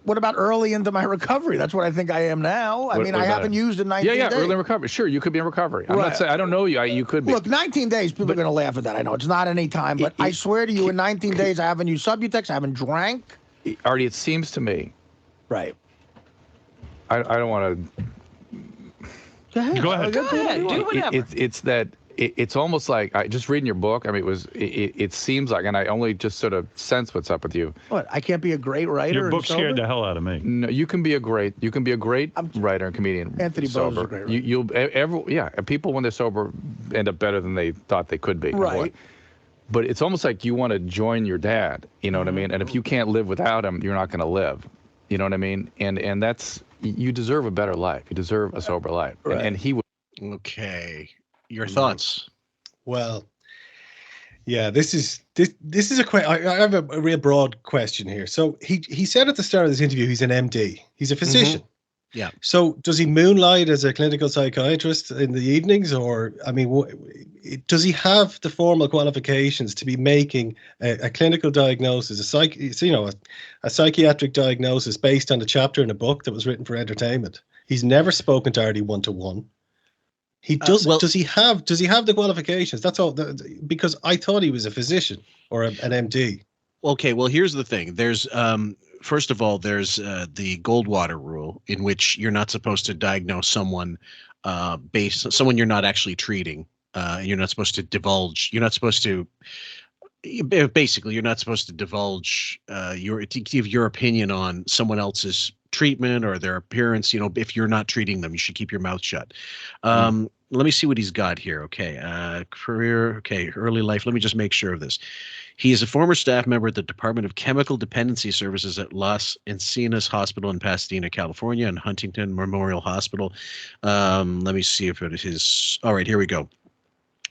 What about early into my recovery? That's what I think I am now. I mean, I haven't used in 19 days. Yeah, early in recovery. Sure, you could be in recovery. I'm not saying I don't know you. You could be. Look, 19 days. People are going to laugh at that. I know it's not any time, but I swear to you, in 19 days, I haven't used Subutex. I haven't drank. Artie, it seems to me. Right. I don't want to. Go ahead. Do whatever. It's that it's almost like just reading your book. I mean, it seems like, and I only just sort of sense what's up with you. What? I can't be a great writer. Your book scared the hell out of me. No, you can be a great writer and comedian. Anthony Bo's a great writer. People when they're sober end up better than they thought they could be. Right. But it's almost like you want to join your dad. You know what I mean? And if you can't live without him, you're not going to live. You know what I mean? And that's. You deserve a better life. You deserve a sober life. Right. And he would. Okay. Your thoughts? Well, yeah, this is a question. I have a real broad question here. So he said at the start of this interview he's an MD. He's a physician. Yeah. So does he moonlight as a clinical psychiatrist in the evenings, or I mean, does he have the formal qualifications to be making a clinical diagnosis, a psychiatric diagnosis based on a chapter in a book that was written for entertainment? He's never spoken to Artie one-to-one. He does. Does he have the qualifications? That's all. Because I thought he was a physician or an MD. Okay. Well, here's the thing. There's first of all, there's the Goldwater rule, in which you're not supposed to diagnose someone someone you're not actually treating. You're not supposed to divulge. You're not supposed to. Basically, you're not supposed to divulge to give your opinion on someone else's treatment or their appearance. If you're not treating them, you should keep your mouth shut. Let me see what he's got here. Okay, career. Okay, early life. Let me just make sure of this. He is a former staff member at the Department of Chemical Dependency Services at Las Encinas Hospital in Pasadena, California, and Huntington Memorial Hospital. Let me see if it is. All right, here we go.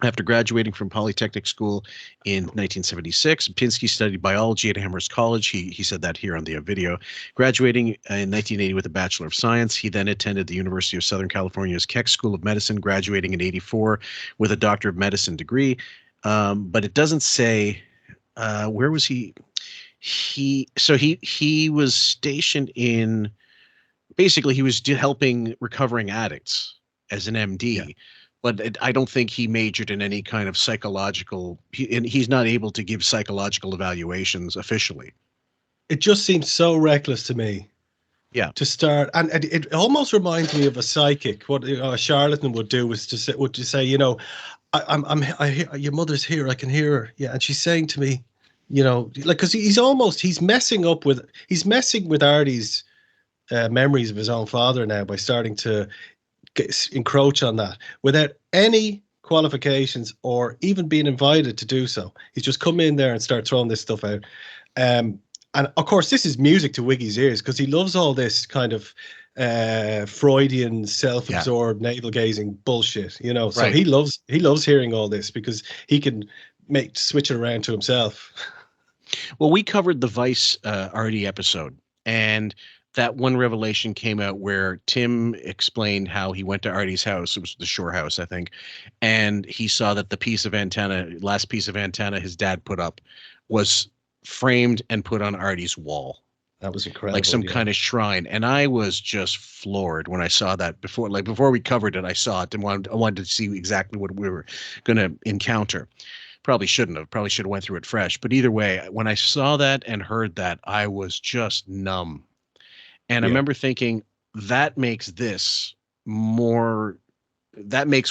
After graduating from Polytechnic School in 1976, Pinsky studied biology at Amherst College. He said that here on the video. Graduating in 1980 with a Bachelor of Science, he then attended the University of Southern California's Keck School of Medicine, graduating in 84 with a Doctor of Medicine degree. But it doesn't say where was he. He was stationed in. Basically, he was helping recovering addicts as an MD. Yeah. But I don't think he majored in any kind of psychological. And he's not able to give psychological evaluations officially. It just seems so reckless to me Yeah. To start, and it almost reminds me of a psychic. What a charlatan would do was to say, you know, I hear your mother's here. I can hear her. Yeah, and she's saying to me, you know, like, because he's messing with Artie's memories of his own father now by starting to encroach on that without any qualifications or even being invited to do so. He's just come in there and start throwing this stuff out. And of course, this is music to Wiggy's ears because he loves all this kind of Freudian, self-absorbed, navel-gazing bullshit. You know, so he loves hearing all this because he can switch it around to himself. Well, we covered the Vice Artie episode, and that one revelation came out where Tim explained how he went to Artie's house. It was the Shore house, I think, and he saw that the last piece of antenna his dad put up was framed and put on Artie's wall. That was incredible. Like some kind of shrine. And I was just floored when I saw that before we covered it. I saw it and I wanted to see exactly what we were going to encounter. Probably should have went through it fresh. But either way, when I saw that and heard that, I was just numb. And I remember thinking that makes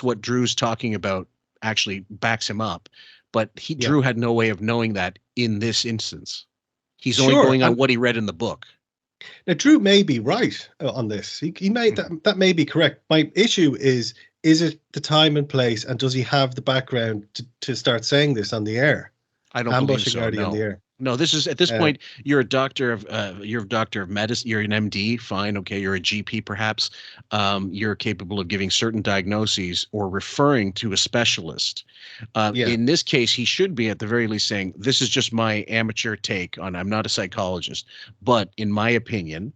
what Drew's talking about actually backs him up. But Drew had no way of knowing that in this instance. He's only going on what he read in the book. Now, Drew may be right on this. He may that may be correct. My issue is it the time and place, and does he have the background to start saying this on the air? I don't believe so. Artie on the air. No, this is at this point. You're a doctor of medicine. You're an MD. Fine, okay. You're a GP, perhaps. You're capable of giving certain diagnoses or referring to a specialist. In this case, he should be at the very least saying, "This is just my amateur take on. I'm not a psychologist, but in my opinion,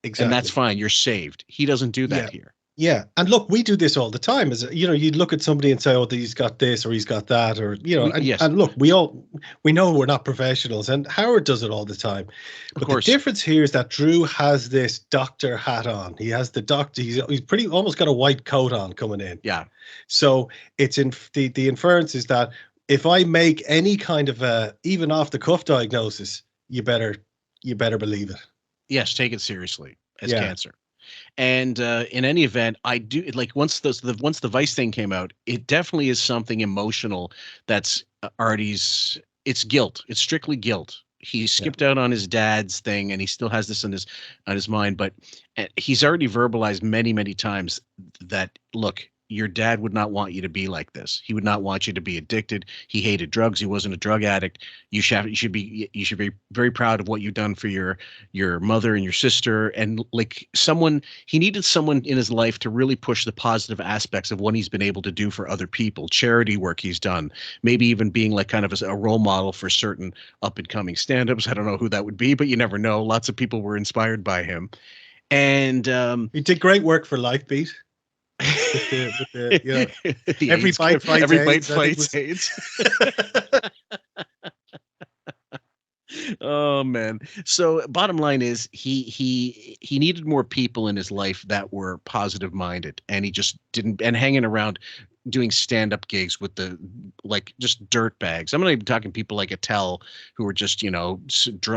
and that's fine. You're saved." He doesn't do that here. Yeah, and look, we do this all the time. As you know, you look at somebody and say, "Oh, he's got this or he's got that," or you know. And look, we know we're not professionals, and Howard does it all the time. But the difference here is that Drew has this doctor hat on. He has the doctor. He's pretty almost got a white coat on coming in. Yeah. So it's in the inference is that if I make any kind of even off the cuff diagnosis, you better believe it. Yes, take it seriously as cancer. And in any event, I do like once the Vice thing came out, it definitely is something emotional. That's Artie's. It's guilt. It's strictly guilt. He skipped out on his dad's thing, and he still has this on his mind. But he's already verbalized many times that look, your dad would not want you to be like this. He would not want you to be addicted. He hated drugs. He wasn't a drug addict. You should be very proud of what you've done for your mother and your sister. And like he needed someone in his life to really push the positive aspects of what he's been able to do for other people, charity work he's done, maybe even being like kind of a role model for certain up and coming stand-ups. I don't know who that would be, but you never know. Lots of people were inspired by him. And he did great work for Lifebeat. Every bite fights AIDS. Oh man. So bottom line is he needed more people in his life that were positive minded, and he just didn't. And hanging around doing stand-up gigs with just dirt bags. I'm not even talking people like Attell who are just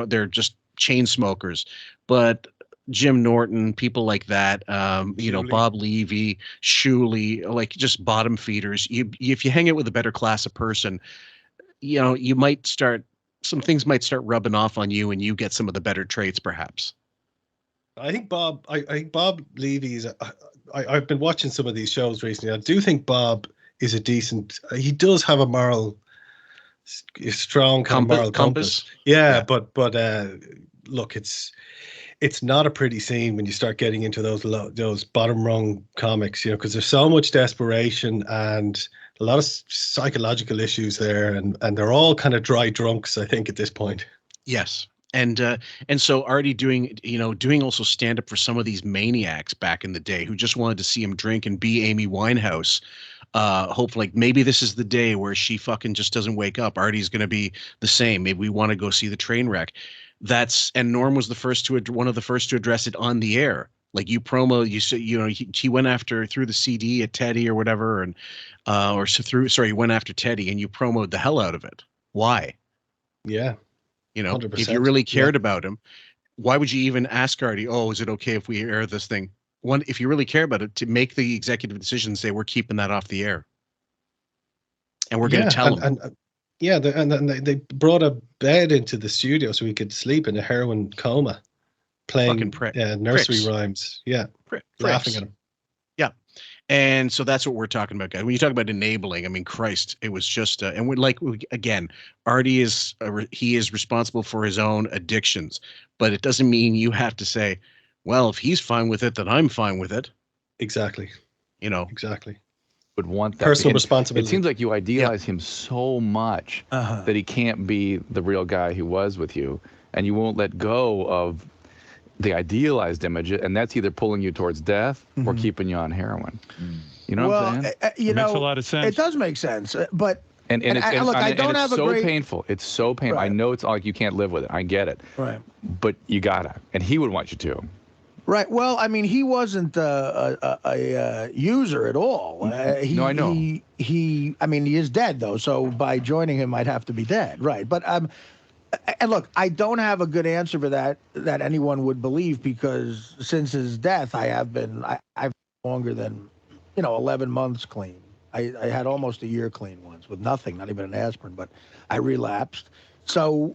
they're just chain smokers, but Jim Norton, people like that, Bob Levy, Shuley, like just bottom feeders. If you hang out with a better class of person, you might some things might start rubbing off on you, and you get some of the better traits, perhaps. I think Bob Levy's. I've been watching some of these shows recently. I do think Bob is a decent. He does have a strong moral compass. Yeah. But look, it's not a pretty scene when you start getting into those bottom rung comics, because there's so much desperation and a lot of psychological issues there, and they're all kind of dry drunks, I think, at this point. Yes. And so Artie doing also stand up for some of these maniacs back in the day who just wanted to see him drink and be Amy Winehouse. Hopefully maybe this is the day where she fucking just doesn't wake up. Artie's going to be the same. Maybe we want to go see the train wreck. And Norm was one of the first to address it on the air. Like he went after through the CD at Teddy or whatever, and he went after Teddy, and you promoted the hell out of it. Why? Yeah. 100%. If you really cared about him, why would you even ask Artie, oh, is it okay if we air this thing? One, if you really care about it, to make the executive decision, say we're keeping that off the air. And we're going to tell him. And they brought a bed into the studio so he could sleep in a heroin coma, playing nursery rhymes. Yeah, laughing at him. Yeah, and so that's what we're talking about, guys. When you talk about enabling, I mean, Christ, it was just, and we're like, again, Artie is he is responsible for his own addictions, but it doesn't mean you have to say, well, if he's fine with it, then I'm fine with it. Exactly. You know, exactly. Would want that personal responsibility. It seems like you idealize him so much that he can't be the real guy he was with you, and you won't let go of the idealized image, and that's either pulling you towards death or keeping you on heroin. You know what I'm saying? It makes a lot of sense. It does make sense, but look, I don't have a so great... painful. It's so painful. Right. I know it's like you can't live with it. I get it. Right. But you gotta, and he would want you to. Right. Well, I mean, he wasn't a user at all. No, I know. I mean, he is dead though. So by joining him, I'd have to be dead. Right. But and look, I don't have a good answer for that anyone would believe, because since his death, I've longer than 11 months clean. I had almost a year clean once with nothing, not even an aspirin, but I relapsed. So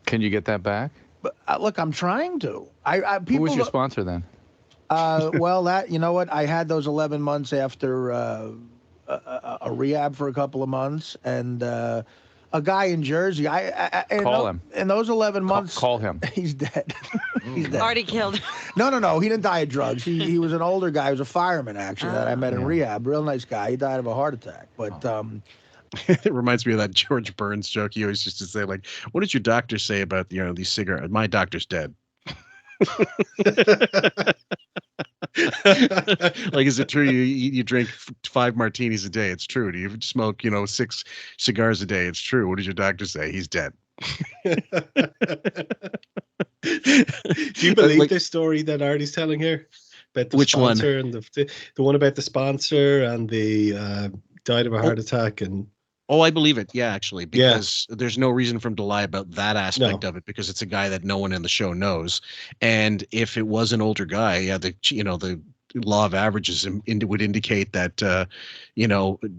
can you get that back? But look, I'm trying to. Who was your sponsor then? Well, I had those 11 months after a rehab for a couple of months, and a guy in Jersey. Call him. In those 11 months, call him. He's dead. He's dead. Artie killed him. No. He didn't die of drugs. He was an older guy. He was a fireman, actually, that I met in rehab. Real nice guy. He died of a heart attack. But it reminds me of that George Burns joke. He always used to say, like, what did your doctor say about these cigarettes? My doctor's dead. Like, is it true you drink 5 martinis a day? It's true. Do you smoke 6 cigars a day? It's true. What did your doctor say? He's dead. Do you believe this story that Artie's telling here about the sponsor and the one about the sponsor and the died of a heart attack? And I believe it. Yeah, actually, because there's no reason for him to lie about that aspect of it, because it's a guy that no one in the show knows. And if it was an older guy, the law of averages would indicate that,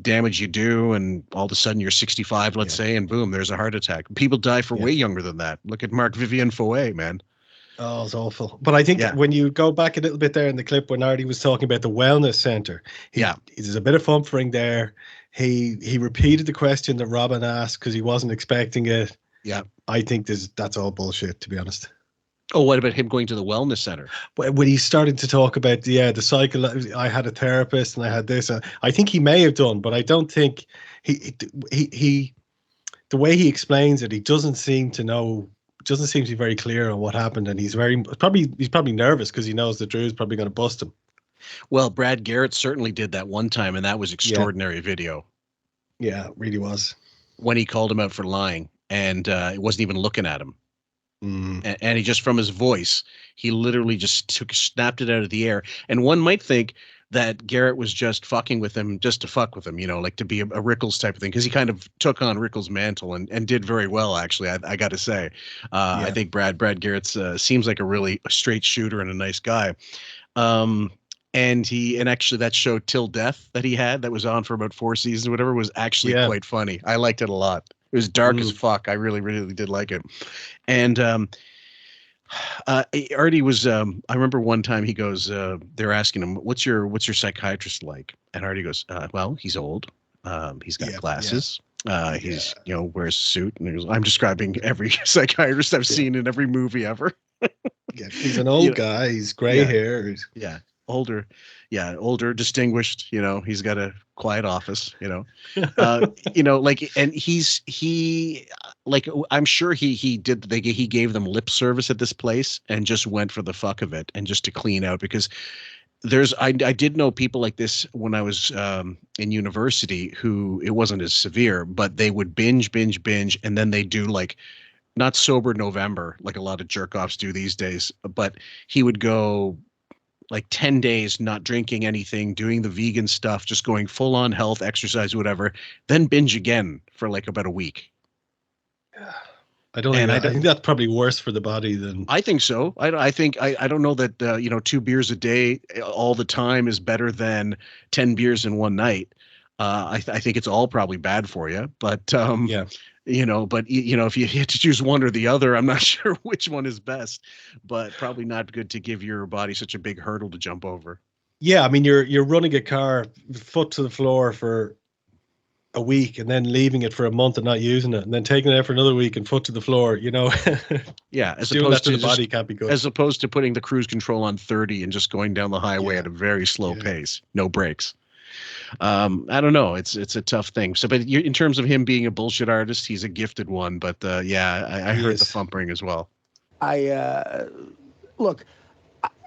damage you do, and all of a sudden you're 65, let's say, and boom, there's a heart attack. People die for way younger than that. Look at Mark Vivian Foé, man. Oh, it's awful. But I think when you go back a little bit there in the clip when Artie was talking about the wellness center, there's a bit of fumfering there. He repeated the question that Robin asked because he wasn't expecting it. Yeah, I think that's all bullshit, to be honest. Oh, what about him going to the wellness center? When he started to talk about the cycle, I had a therapist and I had this. I think he may have done, but I don't think he the way he explains it, he doesn't seem to know. Doesn't seem to be very clear on what happened, and he's probably nervous because he knows that Drew's probably going to bust him. Well, Brad Garrett certainly did that one time, and that was extraordinary video. Yeah, it really was. When he called him out for lying, and he wasn't even looking at him. And he just, from his voice, he literally just snapped it out of the air. And one might think that Garrett was just fucking with him just to fuck with him, like to be a Rickles type of thing, because he kind of took on Rickles' mantle and did very well, actually, I got to say. I think Brad Garrett seems like a really straight shooter and a nice guy. And actually that show Till Death that he had, that was on for about 4 seasons or whatever, was actually quite funny. I liked it a lot. It was dark as fuck. I really, really did like it. And Artie was, I remember one time he goes, they're asking him, what's your psychiatrist like? And Artie goes, well, he's old. He's got glasses. He's, wears a suit. And he goes, I'm describing every psychiatrist I've seen in every movie ever. He's an old guy. He's gray hair. Older, distinguished, he's got a quiet office, and I'm sure he gave them lip service at this place and just went for the fuck of it and just to clean out, because I did know people like this when I was in university who it wasn't as severe, but they would binge, and then they do like, not sober November, like a lot of jerk offs do these days, but he would go like 10 days not drinking anything, doing the vegan stuff, just going full on health, exercise, whatever, then binge again for like about a week. I don't think I think that's probably worse for the body than. I think so. I think I don't know that 2 beers a day all the time is better than 10 beers in one night. I think it's all probably bad for you. But yeah. If you had to choose one or the other, I'm not sure which one is best. But probably not good to give your body such a big hurdle to jump over. Yeah, I mean, you're running a car foot to the floor for a week and then leaving it for a month and not using it, and then taking it out for another week and foot to the floor. Yeah, as doing opposed that to the body can't be good. As opposed to putting the cruise control on 30 and just going down the highway at a very slow pace, no brakes. I don't know. It's a tough thing. So, but in terms of him being a bullshit artist, he's a gifted one. But I heard the thumping as well. Look.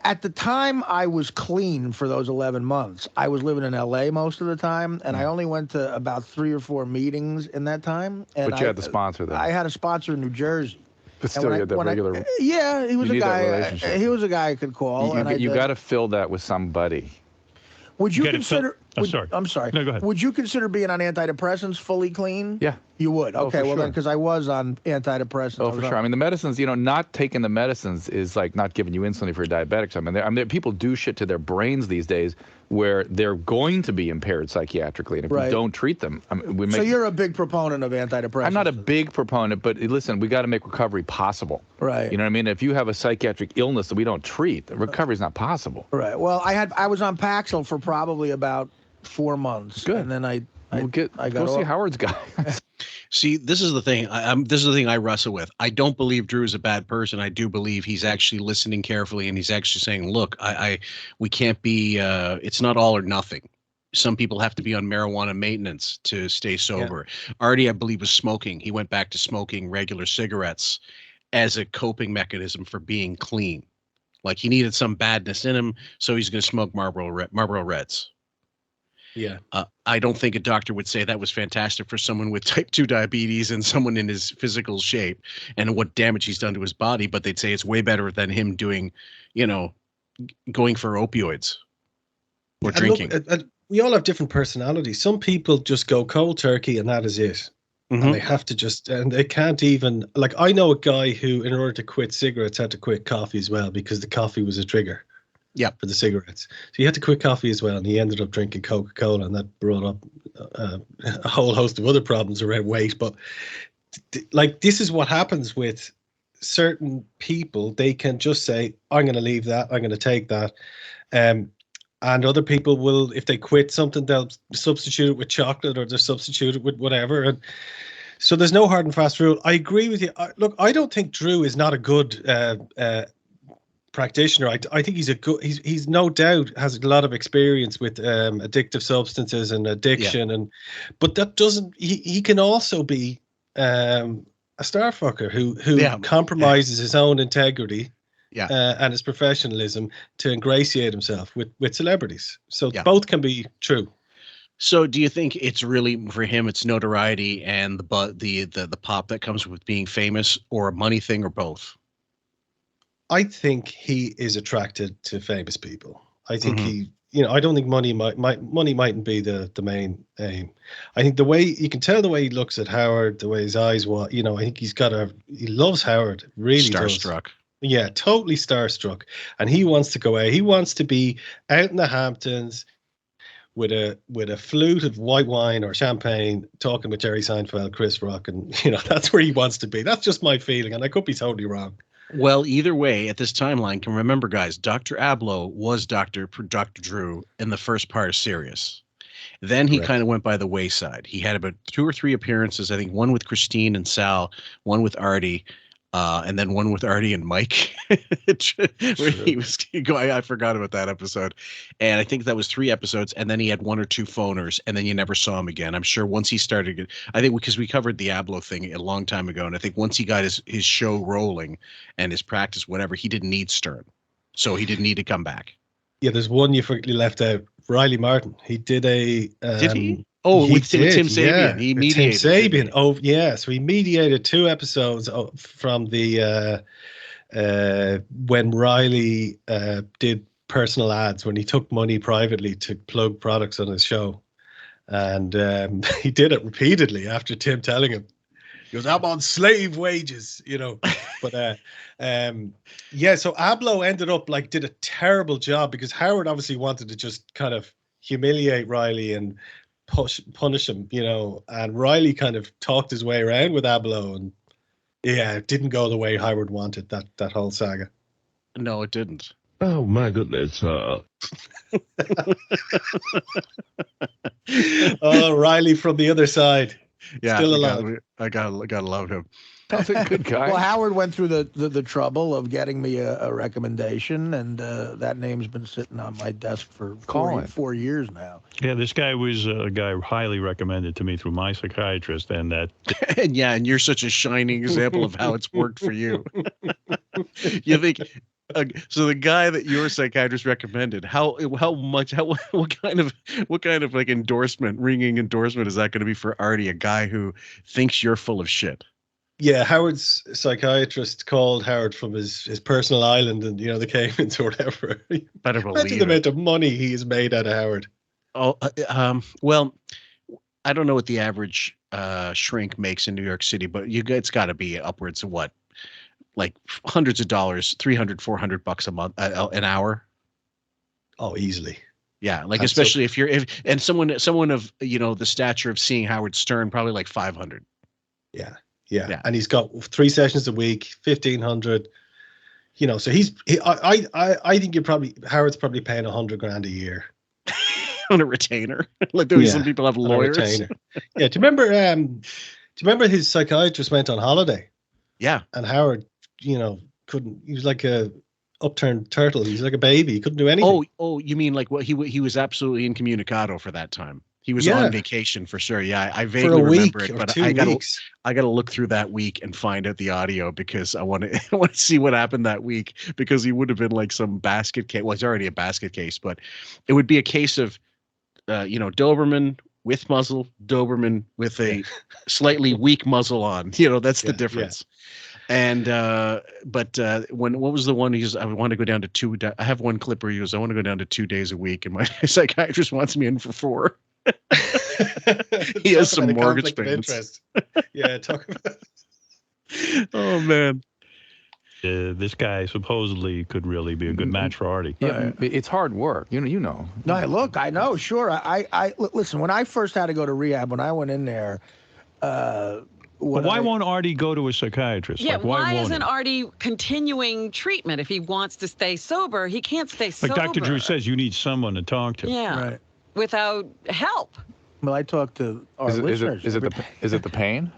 At the time I was clean for those 11 months, I was living in LA most of the time, and I only went to about 3 or 4 meetings in that time. And but you had the sponsor then. I had a sponsor in New Jersey. But still, you had that regular. Yeah, he was a guy. He was a guy I could call. You got to fill that with somebody. Would you consider? Sorry. I'm sorry. No, go ahead. Would you consider being on antidepressants fully clean? Yeah. You would? Okay, well then, because I was on antidepressants. Oh, for sure. I mean, the medicines, not taking the medicines is like not giving you insulin if you're diabetic. I mean, people do shit to their brains these days where they're going to be impaired psychiatrically, and if we don't treat them, So you're a big proponent of antidepressants? I'm not a big proponent, but listen, we got to make recovery possible. Right. You know what I mean? If you have a psychiatric illness that we don't treat, recovery is not possible. Right. Well, I was on Paxil for probably about 4 months. Good. And then I go see Howard's guy. See, this is the thing. This is the thing I wrestle with. I don't believe Drew is a bad person. I do believe he's actually listening carefully, and he's actually saying, "Look, we can't be. It's not all or nothing. Some people have to be on marijuana maintenance to stay sober." Yeah. Artie, I believe, was smoking. He went back to smoking regular cigarettes as a coping mechanism for being clean. Like he needed some badness in him, so he's going to smoke Marlboro Reds. Yeah. I don't think a doctor would say that was fantastic for someone with type 2 diabetes and someone in his physical shape and what damage he's done to his body, but they'd say it's way better than him doing, going for opioids or drinking. Look, we all have different personalities. Some people just go cold turkey and that is it. Mm-hmm. And they have to and they can't even, like, I know a guy who, in order to quit cigarettes, had to quit coffee as well because the coffee was a trigger. Yeah, for the cigarettes. So he had to quit coffee as well, and he ended up drinking Coca-Cola, and that brought up a whole host of other problems around weight. But this is what happens with certain people. They can just say, "I'm going to leave that. I'm going to take that," and other people will, if they quit something, they'll substitute it with chocolate or they'll substitute it with whatever. And so there's no hard and fast rule. I agree with you. Look, I don't think Drew is not a good practitioner. I think he's no doubt has a lot of experience with addictive substances and addiction, but that doesn't, he can also be a starfucker who compromises his own integrity and his professionalism to ingratiate himself with celebrities. So both can be true. So do you think it's really, for him, it's notoriety and the pop that comes with being famous, or a money thing, or both? I think he is attracted to famous people. I think I don't think money mightn't be the main aim. I think the way you can tell, the way he looks at Howard, the way his eyes I think he loves Howard, really starstruck. Yeah, totally starstruck. And he wants to go out. He wants to be out in the Hamptons with a flute of white wine or champagne, talking with Jerry Seinfeld, Chris Rock, and that's where he wants to be. That's just my feeling, and I could be totally wrong. Well, either way, at this timeline, can remember, guys, Dr. Abloh was Dr. Drew in the first part of Sirius. Then he kind of went by the wayside. He had about 2 or 3 appearances, I think one with Christine and Sal, one with Artie, and then one with Artie and Mike, where he was going. I forgot about that episode. And I think that was 3 episodes. And then he had 1 or 2 phoners, and then you never saw him again. I'm sure once he started, I think because we covered the Abloh thing a long time ago. And I think once he got his show rolling and his practice, whatever, he didn't need Stern. So he didn't need to come back. Yeah, there's one you left out. Riley Martin. He did a. Did he? Oh, with Tim Sabian. Yeah, he mediated. Tim Sabian. Oh, yeah. So he mediated 2 episodes from the when Riley did personal ads, when he took money privately to plug products on his show. And he did it repeatedly after Tim telling him. He goes, I'm on slave wages, you know. But yeah, so Abloh ended up like did a terrible job because Howard obviously wanted to just kind of humiliate Riley and punish him, you know, and Riley kind of talked his way around with Abloh, and yeah, it didn't go the way Howard wanted, that whole saga. No, it didn't. Oh my goodness. Oh, Riley from the other side. Yeah, still alive. I gotta love him. That's a good guy. Well, Howard went through the trouble of getting me a recommendation, and that name's been sitting on my desk for 4 years now. Yeah, this guy was a guy highly recommended to me through my psychiatrist, and that. And yeah, and you're such a shining example of how it's worked for you. You think. So the guy that your psychiatrist recommended, what kind of like ringing endorsement is that going to be for Artie, a guy who thinks you're full of shit? Yeah, Howard's psychiatrist called Howard from his personal island, and you know, the Caymans or whatever. Better believe Imagine the amount of money he's made out of Howard. Oh, well, I don't know what the average shrink makes in New York City, but it's got to be upwards of what, like hundreds of dollars, $300-400 a month, an hour. Oh, easily. Yeah, like that's especially if someone of, you know, the stature of seeing Howard Stern, probably like 500. Yeah. And he's got 3 sessions a week, 1,500. You know, so I think Howard's probably paying $100,000 a year on a retainer. Like there some people have lawyers. Yeah. Do you remember his psychiatrist went on holiday? Yeah. And Howard, you know, he was like a upturned turtle. He was like a baby. He couldn't do anything. Oh, you mean like what he was absolutely incommunicado for that time. He was on vacation for sure. Yeah, I vaguely remember it, but I gotta look through that week and find out the audio because I want to see what happened that week, because he would have been like some basket case. Well, it's already a basket case, but it would be a case of, you know, Doberman with muzzle, Doberman with a slightly weak muzzle on. You know, that's the difference. Yeah. And what was the one? He goes, I want to go down to 2. I have one clip where he goes, I want to go down to 2 days a week, and my psychiatrist wants me in for 4. He has some mortgage payments. Yeah, talk about. Oh man, this guy supposedly could really be a good match for Artie. Yeah, it's hard work. You know. No, look, I know. Sure, I listen. When I first had to go to rehab, when I went in there. Why won't Artie go to a psychiatrist? Yeah, like, why isn't Artie continuing treatment? If he wants to stay sober, he can't stay sober. Like Dr. Drew says, you need someone to talk to. Yeah, right. Without help. Well, I talk to our listeners. Is it the pain?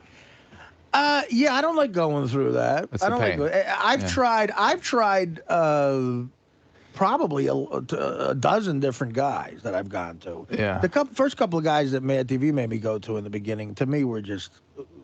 Yeah, I don't like going through that. It's I don't pain. like. I've tried probably a dozen different guys that I've gone to. Yeah. The first couple of guys that Mad TV made me go to in the beginning, to me, were just,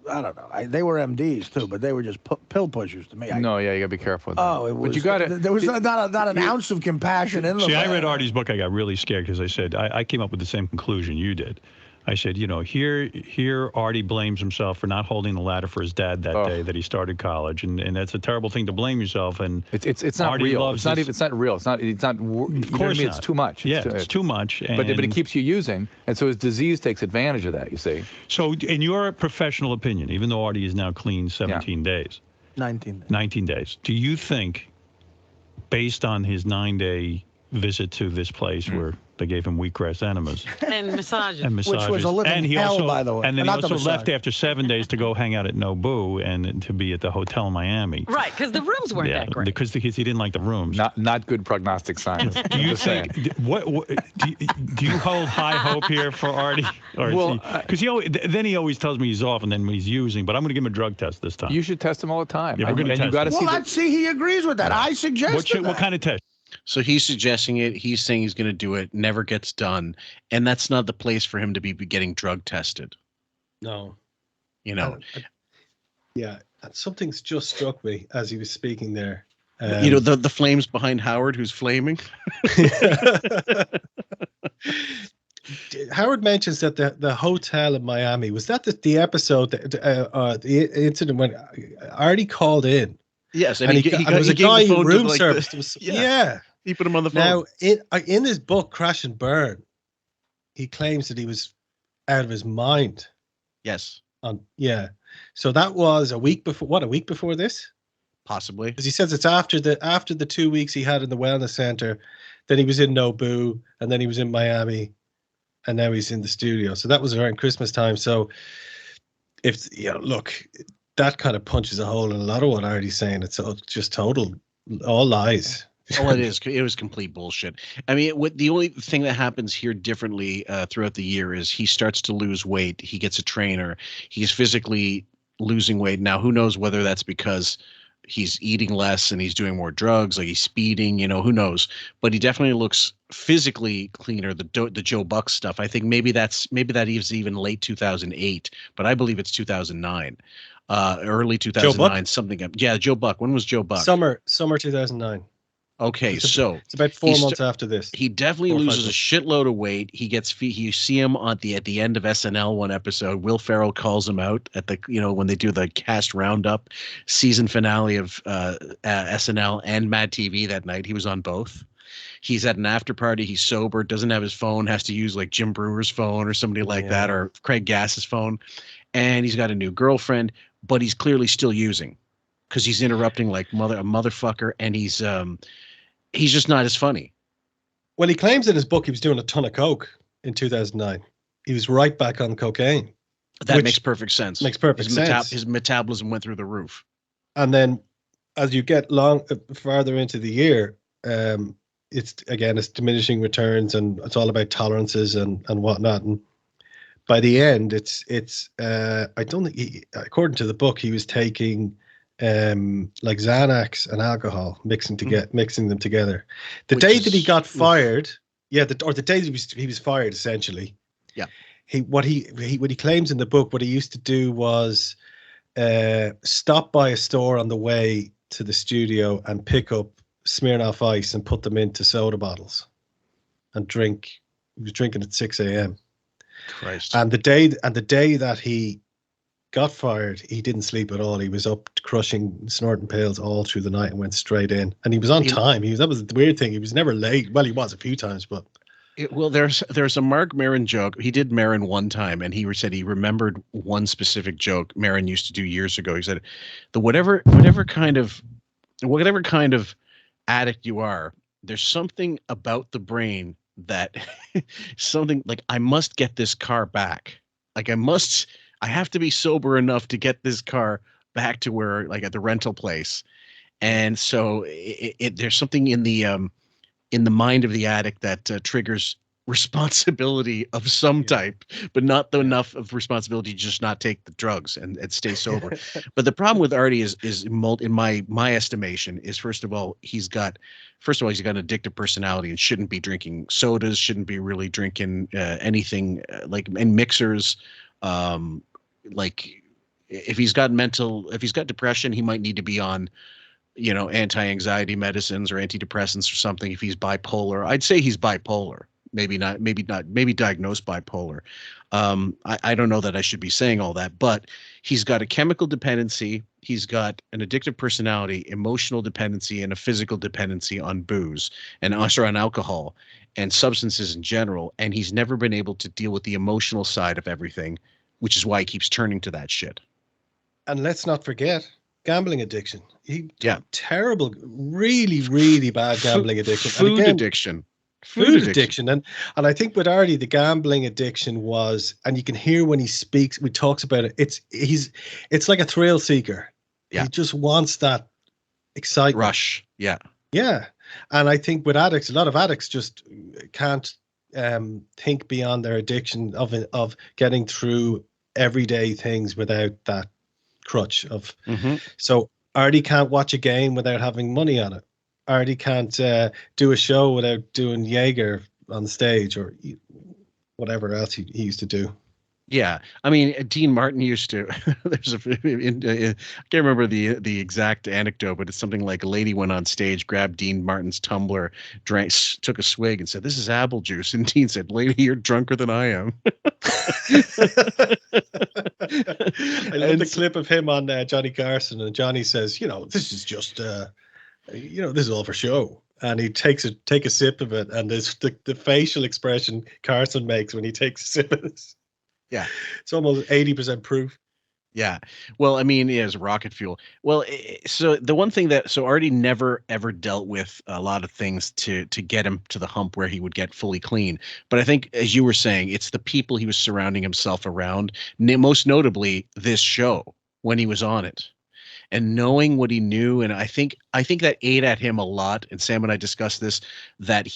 I don't know. They were MDs too, but they were just pill pushers to me. You gotta be careful with that. Oh, it was. But you gotta. There was not an ounce of compassion in them. See, I read Artie's book. I got really scared because I said I came up with the same conclusion you did. I said, you know, here Artie blames himself for not holding the ladder for his dad that day that he started college, and that's a terrible thing to blame yourself. And it's not Artie real. It's not real. It's not. Of course, not. It's too much. It's too much. But it keeps you using, and so his disease takes advantage of that. You see. So, in your professional opinion, even though Artie is now clean 17 days, 19 days, do you think, based on his 9-day visit to this place where they gave him wheatgrass enemas and massages, which was a living hell, by the way. And then he also left after 7 days to go hang out at Nobu and to be at the hotel in Miami. Right, because the rooms weren't that great. Because he didn't like the rooms. Not good prognostic signs. Do you think? Do you hold high hope here for Artie? Well, because then he always tells me he's off, and then when he's using. But I'm going to give him a drug test this time. You should test him all the time. Yeah, we're going to test. Well, let's see. He agrees with that. I suggested what kind of test? So he's suggesting it. He's saying he's going to do it. Never gets done, and that's not the place for him to be getting drug tested. No, you know. Yeah, something's just struck me as he was speaking there. You know, the flames behind Howard, who's flaming. Howard mentions that the hotel in Miami, was that the episode, the incident when Artie called in. Yes, and he was a guy who room service. Yeah, he put him on the phone. Now, in his book Crash and Burn, he claims that he was out of his mind. Yes. So that was a week before. What, a week before this? Possibly. Because he says it's after the 2 weeks he had in the wellness center, then he was in Nobu, and then he was in Miami, and now he's in the studio. So that was around Christmas time. So if look, that kind of punches a hole in a lot of what Artie's saying. It's just total, all lies. Oh, it is. It was complete bullshit. I mean, the only thing that happens here differently throughout the year is he starts to lose weight. He gets a trainer. He's physically losing weight. Now, who knows whether that's because he's eating less and he's doing more drugs, like he's speeding, who knows? But he definitely looks physically cleaner. The Joe Buck stuff, I think maybe that is even late 2008, but I believe it's 2009, early 2009, something. Yeah, Joe Buck. When was Joe Buck? Summer 2009. Okay, so it's about 4 months after this. He definitely loses a shitload of weight. He gets you see him at the end of SNL one episode. Will Ferrell calls him out at the when they do the cast roundup season finale of SNL and Mad TV that night. He was on both. He's at an after party. He's sober, doesn't have his phone, has to use like Jim Brewer's phone or somebody like that, or Craig Gass's phone, and he's got a new girlfriend, but he's clearly still using because he's interrupting like a motherfucker, and he's just not as funny. Well, he claims in his book he was doing a ton of coke in 2009. He was right back on cocaine. That makes perfect sense. Makes perfect sense. His metabolism went through the roof. And then as you get farther into the year, it's diminishing returns, and it's all about tolerances and whatnot. And by the end, it's I don't think according to the book, he was taking like Xanax and alcohol, mixing them together. The day that he got fired, the day he was fired, essentially. Yeah. What he claims in the book, what he used to do was stop by a store on the way to the studio and pick up Smirnoff Ice and put them into soda bottles and drink. He was drinking at 6 a.m. Christ. And the day that he got fired, he didn't sleep at all. He was up snorting pills all through the night and went straight in. And he was on time. That was the weird thing. He was never late. Well, he was a few times, but there's a Mark Maron joke. He did Maron one time, and he said he remembered one specific joke Maron used to do years ago. He said, whatever kind of addict you are, there's something about the brain that something like, I must get this car back. Like I have to be sober enough to get this car back to where, like, at the rental place. And so there's something in the mind of the addict that triggers responsibility of some type, but not enough of responsibility to just not take the drugs and stay sober. But the problem with Artie is in my estimation is, first of all, he's got an addictive personality and shouldn't be drinking sodas, shouldn't be really drinking anything like in mixers. Like if he's got depression, he might need to be on, anti-anxiety medicines or antidepressants or something. If he's bipolar, I'd say he's bipolar. Maybe diagnosed bipolar. I don't know that I should be saying all that, but he's got a chemical dependency. He's got an addictive personality, emotional dependency, and a physical dependency on booze and also on alcohol and substances in general. And he's never been able to deal with the emotional side of everything, which is why he keeps turning to that shit. And let's not forget gambling addiction. Terrible, really, really bad gambling addiction. Food addiction. And I think with Artie, the gambling addiction was, and you can hear when he speaks, he talks about it. It's like a thrill seeker. Yeah. He just wants that excitement. Rush. Yeah. Yeah. And I think with addicts, a lot of addicts just can't think beyond their addiction of getting through everyday things without that crutch of. So Artie can't watch a game without having money on it. Artie can't do a show without doing Jaeger on stage or whatever else he used to do. Yeah, I mean, Dean Martin used to. There's I can't remember the exact anecdote, but it's something like a lady went on stage, grabbed Dean Martin's tumbler, drank, took a swig, and said, "This is apple juice." And Dean said, "Lady, you're drunker than I am." I love the clip of him on Johnny Carson, and Johnny says, "This is just, this is all for show." And he take a sip of it, and there's the facial expression Carson makes when he takes a sip of this. Yeah, it's almost 80% proof. Yeah. Well, I mean, yeah, it's rocket fuel. Well, so the one thing that Artie never ever dealt with a lot of things to get him to the hump where he would get fully clean. But I think, as you were saying, it's the people he was surrounding himself around. Most notably, this show when he was on it, and knowing what he knew, and I think that ate at him a lot. And Sam and I discussed this, that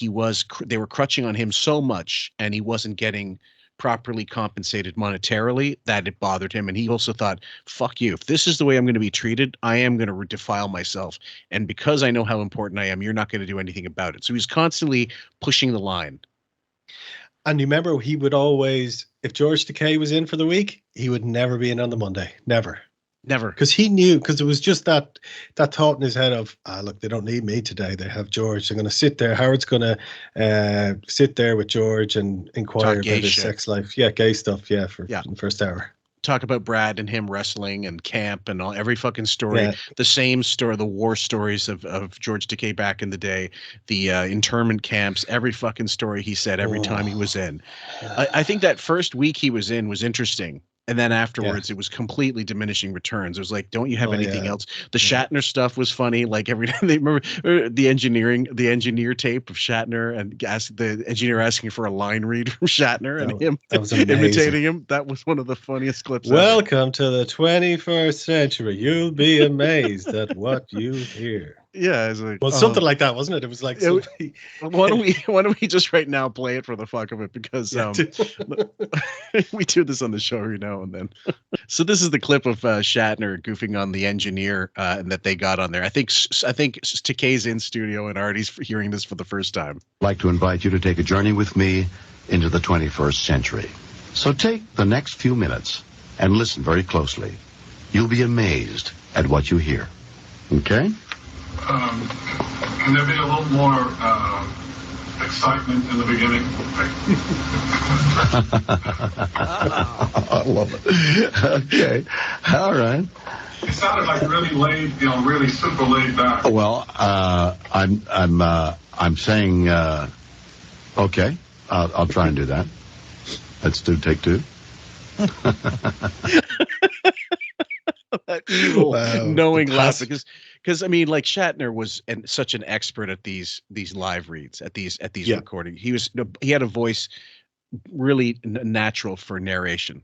they were crutching on him so much, and he wasn't getting properly compensated monetarily, that it bothered him. And he also thought, fuck you, if this is the way I'm going to be treated, I am going to defile myself, and because I know how important I am, you're not going to do anything about it. So he's constantly pushing the line. And you remember, he would always, if George Takei was in for the week, he would never be in on the Monday. Never. Because he knew, because it was just that thought in his head of, look, they don't need me today. They have George. They're going to sit there. Howard's going to sit there with George and inquire about his sex life. Yeah, gay stuff. Yeah, for the first hour. Talk about Brad and him wrestling and camp and every fucking story. Yeah. The same story, the war stories of George Takei back in the day, the internment camps, every fucking story he said every time he was in. I think that first week he was in was interesting. And then afterwards, it was completely diminishing returns. It was like, don't you have anything else? The Shatner stuff was funny. Like every time they remember the engineer tape of Shatner, and the engineer asking for a line read from Shatner and him imitating him. That was one of the funniest clips. Welcome to the 21st century. You'll be amazed at what you hear. Yeah, it's like, something like that, wasn't it? It was like, why don't we just right now play it for the fuck of it, because we do this on the show every now and then. So this is the clip of Shatner goofing on the engineer and that they got on there. I think Takei's in studio and Artie's hearing this for the first time. I'd like to invite you to take a journey with me into the 21st century. So take the next few minutes and listen very closely. You'll be amazed at what you hear. Okay? Can there be a little more excitement in the beginning? I love it. Okay. All right. It sounded like really really super laid back. Well, I'm saying, okay, I'll try and do that. Let's take two. That evil, knowing laugh, because I mean, like, Shatner was such an expert at these live reads, at these recordings. He had a voice really natural for narration.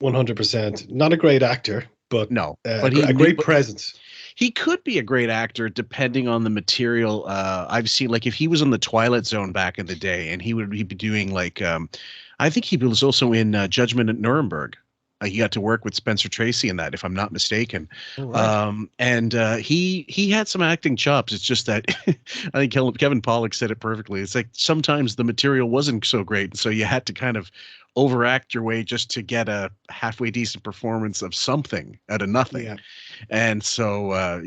100%. Not a great actor, but but a great presence. He could be a great actor depending on the material. I've seen, like, if he was on the Twilight Zone back in the day, and he'd be doing like, I think he was also in Judgment at Nuremberg. He got to work with Spencer Tracy in that, if I'm not mistaken. Oh, right. And he had some acting chops. It's just that I think Kevin Pollak said it perfectly. It's like sometimes the material wasn't so great, so you had to kind of overact your way just to get a halfway decent performance of something out of nothing. Yeah. And so,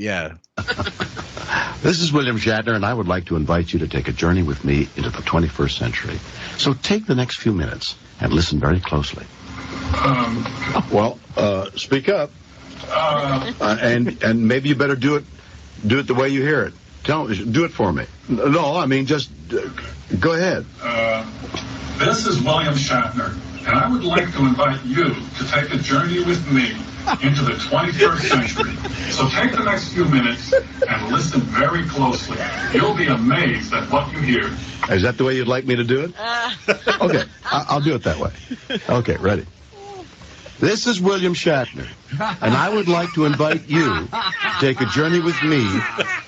This is William Shatner, and I would like to invite you to take a journey with me into the 21st century. So take the next few minutes and listen very closely. Speak up, and maybe you better do it the way you hear it. Do it for me. No, I mean, just go ahead. This is William Shatner, and I would like to invite you to take a journey with me into the 21st century. So take the next few minutes and listen very closely. You'll be amazed at what you hear. Is that the way you'd like me to do it? Okay, I'll do it that way. Okay, ready. This is William Shatner, and I would like to invite you to take a journey with me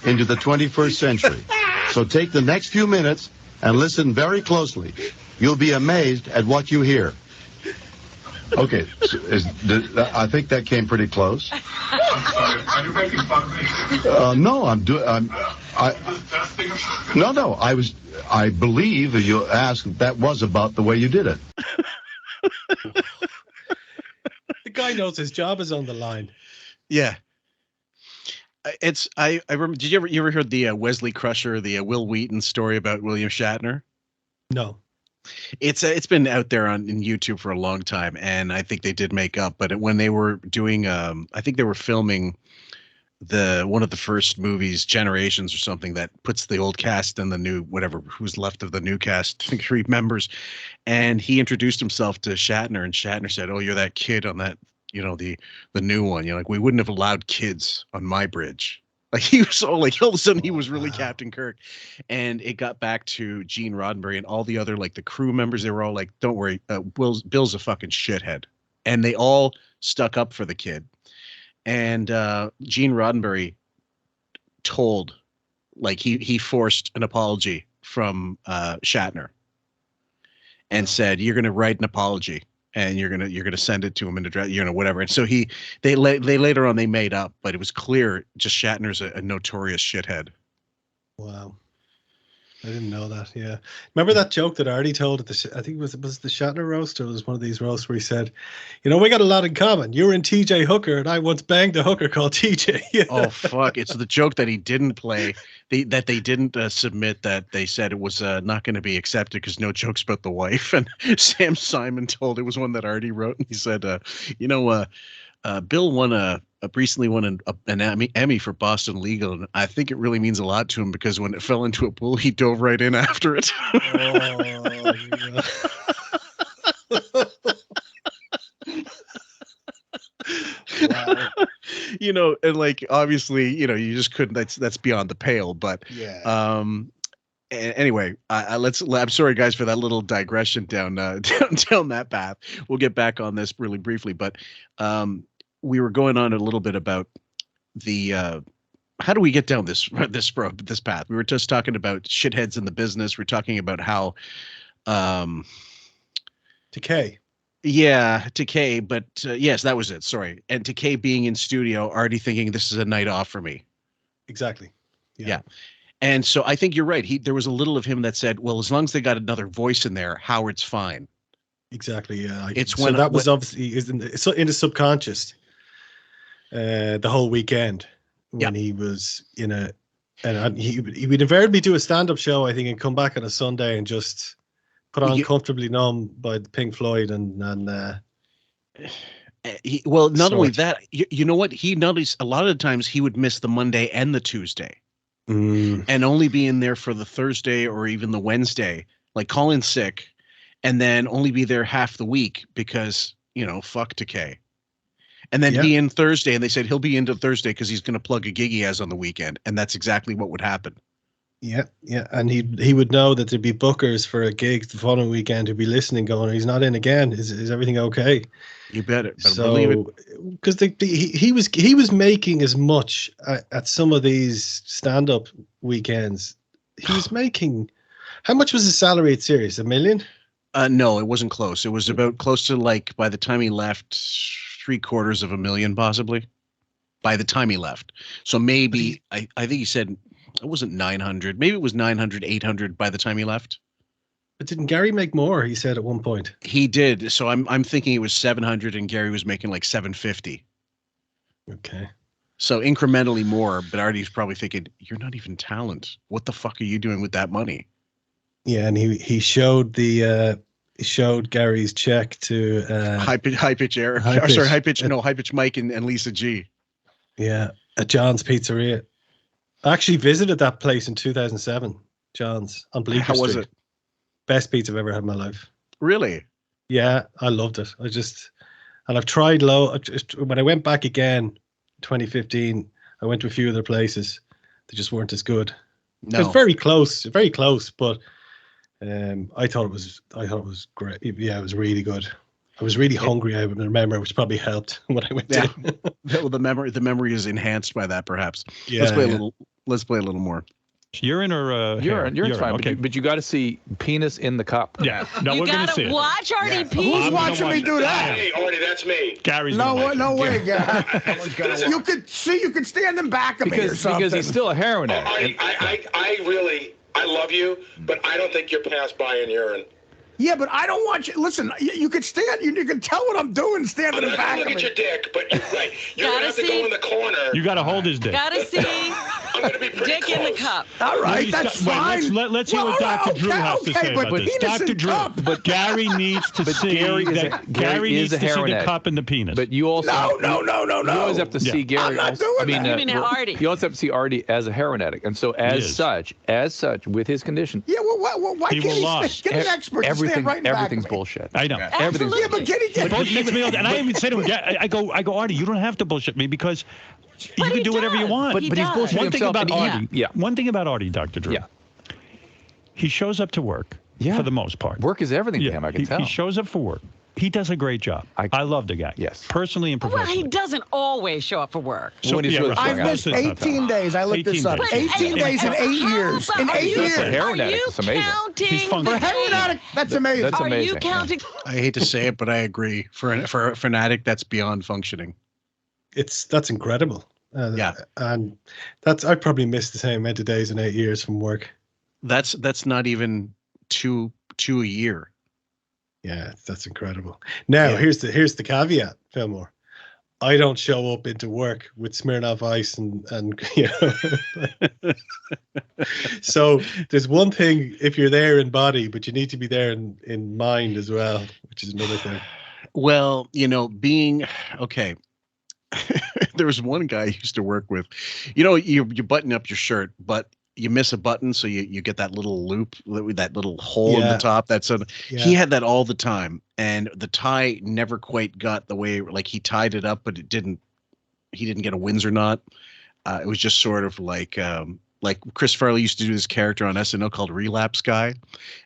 into the 21st century. So take the next few minutes and listen very closely. You'll be amazed at what you hear. Okay, I think that came pretty close. I'm sorry, are you making fun of me? No, No, I believe you asked that was about the way you did it. The guy knows his job is on the line. Yeah. I remember. Did you ever heard the Wesley Crusher, the Will Wheaton story about William Shatner? No. It's been out there in YouTube for a long time, and I think they did make up. But when they were doing, I think they were filming one of the first movies, Generations or something, that puts the old cast and the new who's left of the new cast, I think 3 members, and he introduced himself to Shatner, and Shatner said, "Oh, you're that kid on that the new one. Like, we wouldn't have allowed kids on my bridge. Like, he was all like, all of a sudden he was really Captain Kirk. And it got back to Gene Roddenberry and all the other, like, the crew members. They were all like, don't worry, Bill's a fucking shithead. And they all stuck up for the kid. And Gene Roddenberry told, like, he forced an apology from Shatner and said, you're going to write an apology and you're going to send it to him in address, whatever. And so they later on they made up, but it was clear just Shatner's a notorious shithead. Wow. I didn't know that. Yeah. Remember that joke that Artie told at I think it was the Shatner roast, or it was one of these roasts where he said, we got a lot in common. You were in TJ Hooker and I once banged a hooker called TJ. Oh, fuck. It's the joke that he didn't play, that they didn't submit, that they said it was not going to be accepted because no jokes about the wife. And Sam Simon told, it was one that Artie wrote. And he said, Bill recently won an Emmy for Boston Legal, and I think it really means a lot to him because when it fell into a pool, he dove right in after it. Wow. And like, obviously, you just couldn't. That's beyond the pale. But yeah. Anyway, I'm sorry, guys, for that little digression down that path. We'll get back on this really briefly, but we were going on a little bit about the how do we get down this path? We were just talking about shitheads in the business. We're talking about how Decay. Yeah, Decay. But yes, that was it. Sorry, and Decay being in studio, already thinking this is a night off for me. Exactly. Yeah. And so I think you're right. There was a little of him that said, well, as long as they got another voice in there, Howard's fine. Exactly. Yeah. That was obviously in the subconscious the whole weekend when he was and he would invariably do a stand-up show, I think, and come back on a Sunday and just put on Comfortably Numb by Pink Floyd and not only that, you know what? He noticed a lot of the times he would miss the Monday and the Tuesday. And only be in there for the Thursday or even the Wednesday, like call in sick, and then only be there half the week because, fuck Decay. And then be in Thursday, and they said he'll be into Thursday because he's going to plug a gig he has on the weekend. And that's exactly what would happen. Yeah, yeah. And he would know that there'd be bookers for a gig the following weekend who'd be listening going, he's not in again. Is everything okay? You bet it. Believe it. Because he was making as much at some of these stand-up weekends. He was making, how much was his salary at Sirius? $1 million? No, it wasn't close. It was about close to, like, by the time he left, $750,000 possibly. By the time he left. So maybe, I think he said it wasn't 900. Maybe it was 900, 800 by the time he left. But didn't Gary make more? He said at one point. He did. So I'm thinking it was 700 and Gary was making like 750. Okay. So incrementally more, but Artie's probably thinking, you're not even talent. What the fuck are you doing with that money? Yeah, and he showed showed Gary's check to High Pitch Eric. High Pitch Mike and Lisa G. Yeah, at John's Pizzeria. I actually visited that place in 2007. John's on Bleecker Street. How was it? Best pizza I've ever had in my life. Really? Yeah, I loved it. I've tried when I went back again, 2015, I went to a few other places. They just weren't as good. No. It was very close, but I thought it was great. Yeah, it was really good. I was really hungry, I remember, which probably helped when I went in. Well, the memory is enhanced by that, perhaps. Yeah, Let's play a little more. Urine or urine, fine, okay. but you got to see penis in the cup. Yeah, no, we're going to see it. Watch Artie pee. Who's watching me do that? Hey, Artie, that's me. Gary's no way, Gary. You could stand in back of me or something. Because he's still a heroin addict. I love you, but I don't think you're past buying urine. Yeah, but I don't want you. Listen, you could stand. You can tell what I'm doing standing in back of me. Look at your dick, but you're right. You're gonna have to go in the corner. You got to hold his dick. Gotta see dick close. in the cup. All right, that's fine. Let's hear what Dr. Drew has to say about this. Dr. Drew, but Gary needs to see Gary needs to see the cup and the penis. But you also no. You always have to see Gary. I'm not doing that. You mean Artie? You also have to see Artie as a heroin addict, and so as such, with his condition. Yeah, well, Why He can't will lose. get an expert to stand right in the back of Everything's me? bullshit. I know. Everything's Yeah, but can he get? But and I even say to him, I go, Artie, you don't have to bullshit me because you can do whatever you want. But he's bullshitting one thing himself. about Artie, Yeah. one thing about Artie, Dr. Drew. Yeah. He shows up to work for the most part. Work is everything to him, I can tell. He shows up for work. He does a great job. I love the guy. Yes. Personally and Well, professionally. he doesn't always show up for work. So, When he's yeah, really right. I've missed Most of the time. 18 days. I looked this up. 18 days in 8 years. In 8 years. For a heroin addict, it's amazing. He's For a functional. heroin addict, that's amazing. That's Are you amazing. counting? I hate to say it, but I agree. For a fanatic, that's beyond functioning. That's incredible. Yeah. And I probably missed the same amount of days in 8 years from work. That's not even two a year. Yeah, that's incredible. Now, here's the caveat, Fillmore. I don't show up into work with Smirnoff Ice and you know. So there's one thing if you're there in body, but you need to be there in mind as well, which is another thing. Well, you know, being okay. There was one guy I used to work with. You know, you button up your shirt, but you miss a button, so you get that little loop, that little hole in the top. He had that all the time, and the tie never quite got the way, like he tied it up, but he didn't get a Windsor knot. It was just sort of like Chris Farley used to do this character on SNL called Relapse Guy.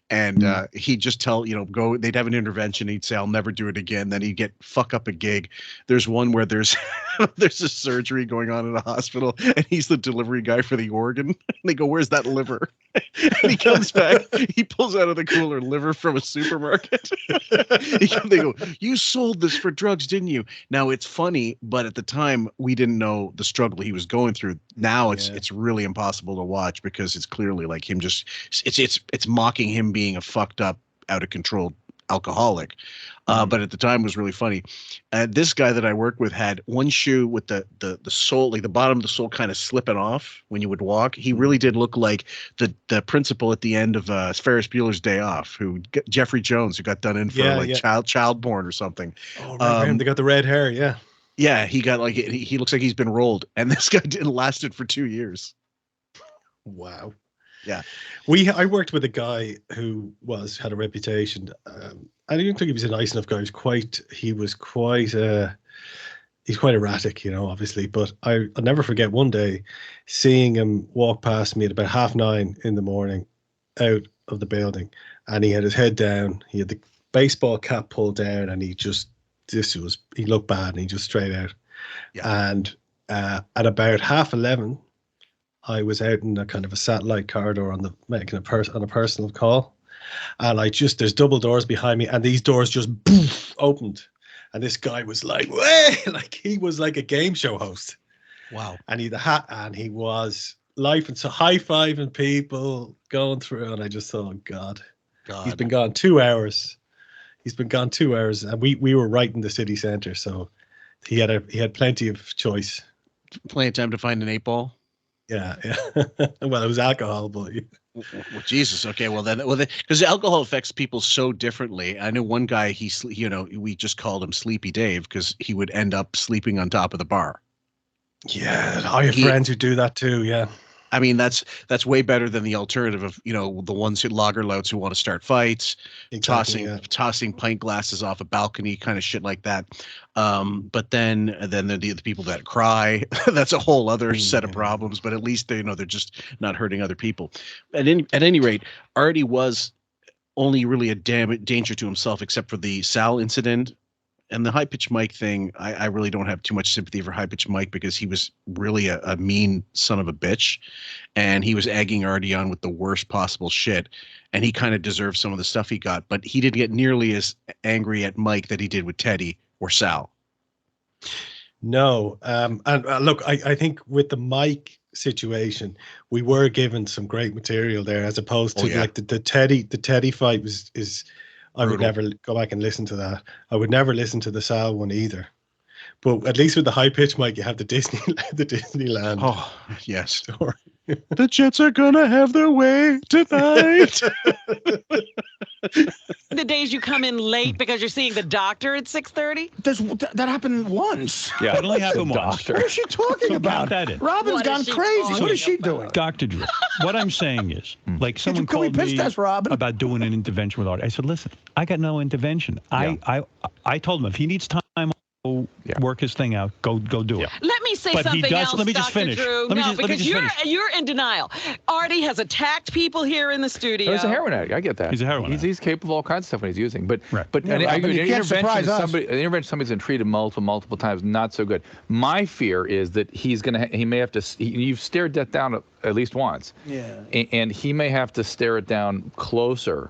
And he'd just tell, they'd have an intervention. He'd say, I'll never do it again. Then he'd fuck up a gig. There's one where there's a surgery going on in a hospital and he's the delivery guy for the organ. And they go, where's that liver? And he comes back, he pulls out of the cooler liver from a supermarket. They go, you sold this for drugs, didn't you? Now it's funny, but at the time we didn't know the struggle he was going through. Now it's really impossible to watch because it's clearly like him it's mocking him being a fucked up, out of control alcoholic. But at the time it was really funny. This guy that I worked with had one shoe with the sole, like the bottom of the sole kind of slipping off when you would walk. He really did look like the principal at the end of Ferris Bueller's Day Off, Jeffrey Jones, who got done in for child porn or something. Oh, right. They got the red hair. Yeah. Yeah. He got he looks like he's been rolled, and this guy didn't lasted for 2 years. Wow. Yeah. I worked with a guy who had a reputation. I didn't think he was a nice enough guy. He's quite erratic, obviously. But I'll never forget one day seeing him walk past me at about 9:30 in the morning out of the building, and he had his head down. He had the baseball cap pulled down, and he looked bad, and he just straight out. Yeah. And at about 11:30, I was out in a kind of a satellite corridor making a personal call, and there's double doors behind me, and these doors just poof, opened, and this guy was like, way, like he was like a game show host. Wow. And he had a hat, and he was and so high-fiving people going through, and I just thought, oh, God. He's been gone 2 hours. And we were right in the city center, so he had plenty of choice. Plenty of time to find an 8-ball. Yeah. Well, it was alcohol, but well, Jesus. Okay. Well, because alcohol affects people so differently. I know one guy. We just called him Sleepy Dave because he would end up sleeping on top of the bar. Yeah, I have friends who do that too. Yeah. I mean, that's way better than the alternative of, the ones who lager louts who want to start fights, tossing pint glasses off a balcony, kind of shit like that. But then the people that cry, that's a whole other set of problems. But at least they're just not hurting other people. At any rate, Artie was only really a danger to himself, except for the Sal incident. And the high-pitched Mike thing, I really don't have too much sympathy for high-pitched Mike because he was really a mean son of a bitch. And he was egging Artie on with the worst possible shit. And he kind of deserved some of the stuff he got. But he didn't get nearly as angry at Mike that he did with Teddy or Sal. No. And look, I think with the Mike situation, we were given some great material there as opposed to like the Teddy fight is I would never go back and listen to that. I would never listen to the Sal one either. But at least with the high pitch, Mike, you have the Disneyland. Oh yes. Story. The Jets are gonna have their way tonight. The days you come in late because you're seeing the doctor at 6:30. That happened once. Yeah, it only happened once. What is she talking about? That in. Robin's gone crazy. What is she doing? Dr. Drew, what I'm saying is, like someone Can we called piss me test Robin? about doing an intervention with Artie. I said, listen, I got no intervention. I told him if he needs time, go work his thing out. Go do it. Let me say But he something does- else, let me just Dr. finish. Drew. Let me No, just- let me because just finish. you're in denial. Artie has attacked people here in the studio. He's a heroin addict. I get that. He's a heroin He's capable of all kinds of stuff when he's using. But Right. but Yeah, an Robin, you can't surprise us. intervention somebody's been treated multiple times, not so good. My fear is that he may have to. You've stared death down at least once. Yeah. And he may have to stare it down closer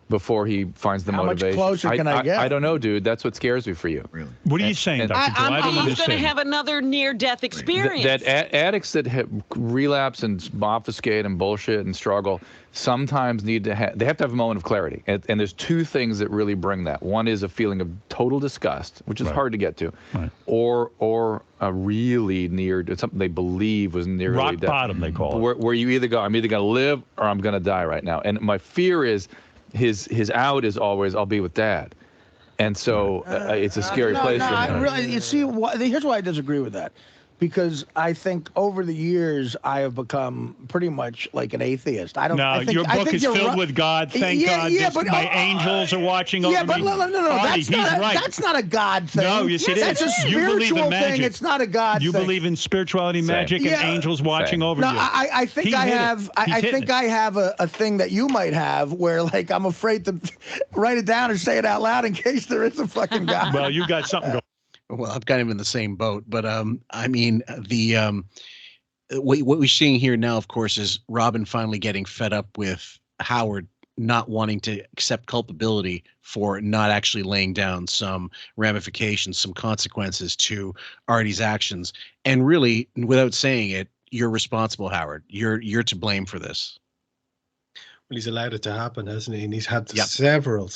before he finds the How much motivation. closer can I get? I don't know, dude. That's what scares me for you. Really? What are you saying, Dr. Drew? I don't He's going to understand. have another near-death experience. That addicts that relapse and obfuscate and bullshit and struggle sometimes need to have. They have to have a moment of clarity. And there's two things that really bring that. One is a feeling of total disgust, which is hard to get to, or a really near something they believe was nearly Rock death. bottom, they call it. Where you either go, I'm either going to live or I'm going to die right now. And my fear is his out is always, I'll be with Dad. And so it's a scary place for him. You see, here's why I disagree with that. Because I think over the years I have become pretty much like an atheist. I don't. No, I think, your book is filled with God. Thank God. But my angels are watching over yeah, but me. no, Artie, that's not a God thing. No, yes, it That's is. a You believe in spiritual magic. thing. It's not a God You thing. believe in spirituality, magic, and angels watching over no, you. I think He's I hit it. have. He's I hitting think it. I have a thing that you might have, where like I'm afraid to write it down or say it out loud in case there is a fucking God. Well, you got something going. Well, I'm kind of in the same boat, but I mean, what we're seeing here now, of course, is Robin finally getting fed up with Howard not wanting to accept culpability for not actually laying down some ramifications, some consequences to Artie's actions, and really, without saying it, you're responsible, Howard. You're to blame for this. Well, he's allowed it to happen, hasn't he? And he's had several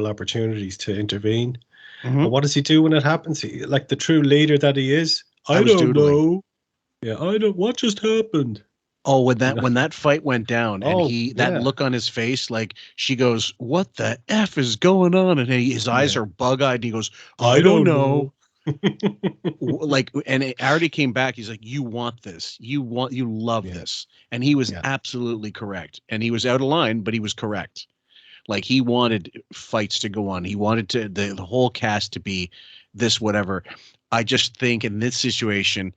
opportunities to intervene. But what does he do when it happens? Like the true leader that he is, I don't know. Yeah, I don't. What just happened? Oh, when that fight went down, and that yeah. look on his face, like she goes, "What the F is going on?" And his eyes are bug-eyed, and he goes, "I don't know." Like, and Artie came back. He's like, "You want this? You love this?" And he was absolutely correct. And he was out of line, but he was correct. Like, he wanted fights to go on. He wanted to the whole cast to be this whatever. I just think in this situation,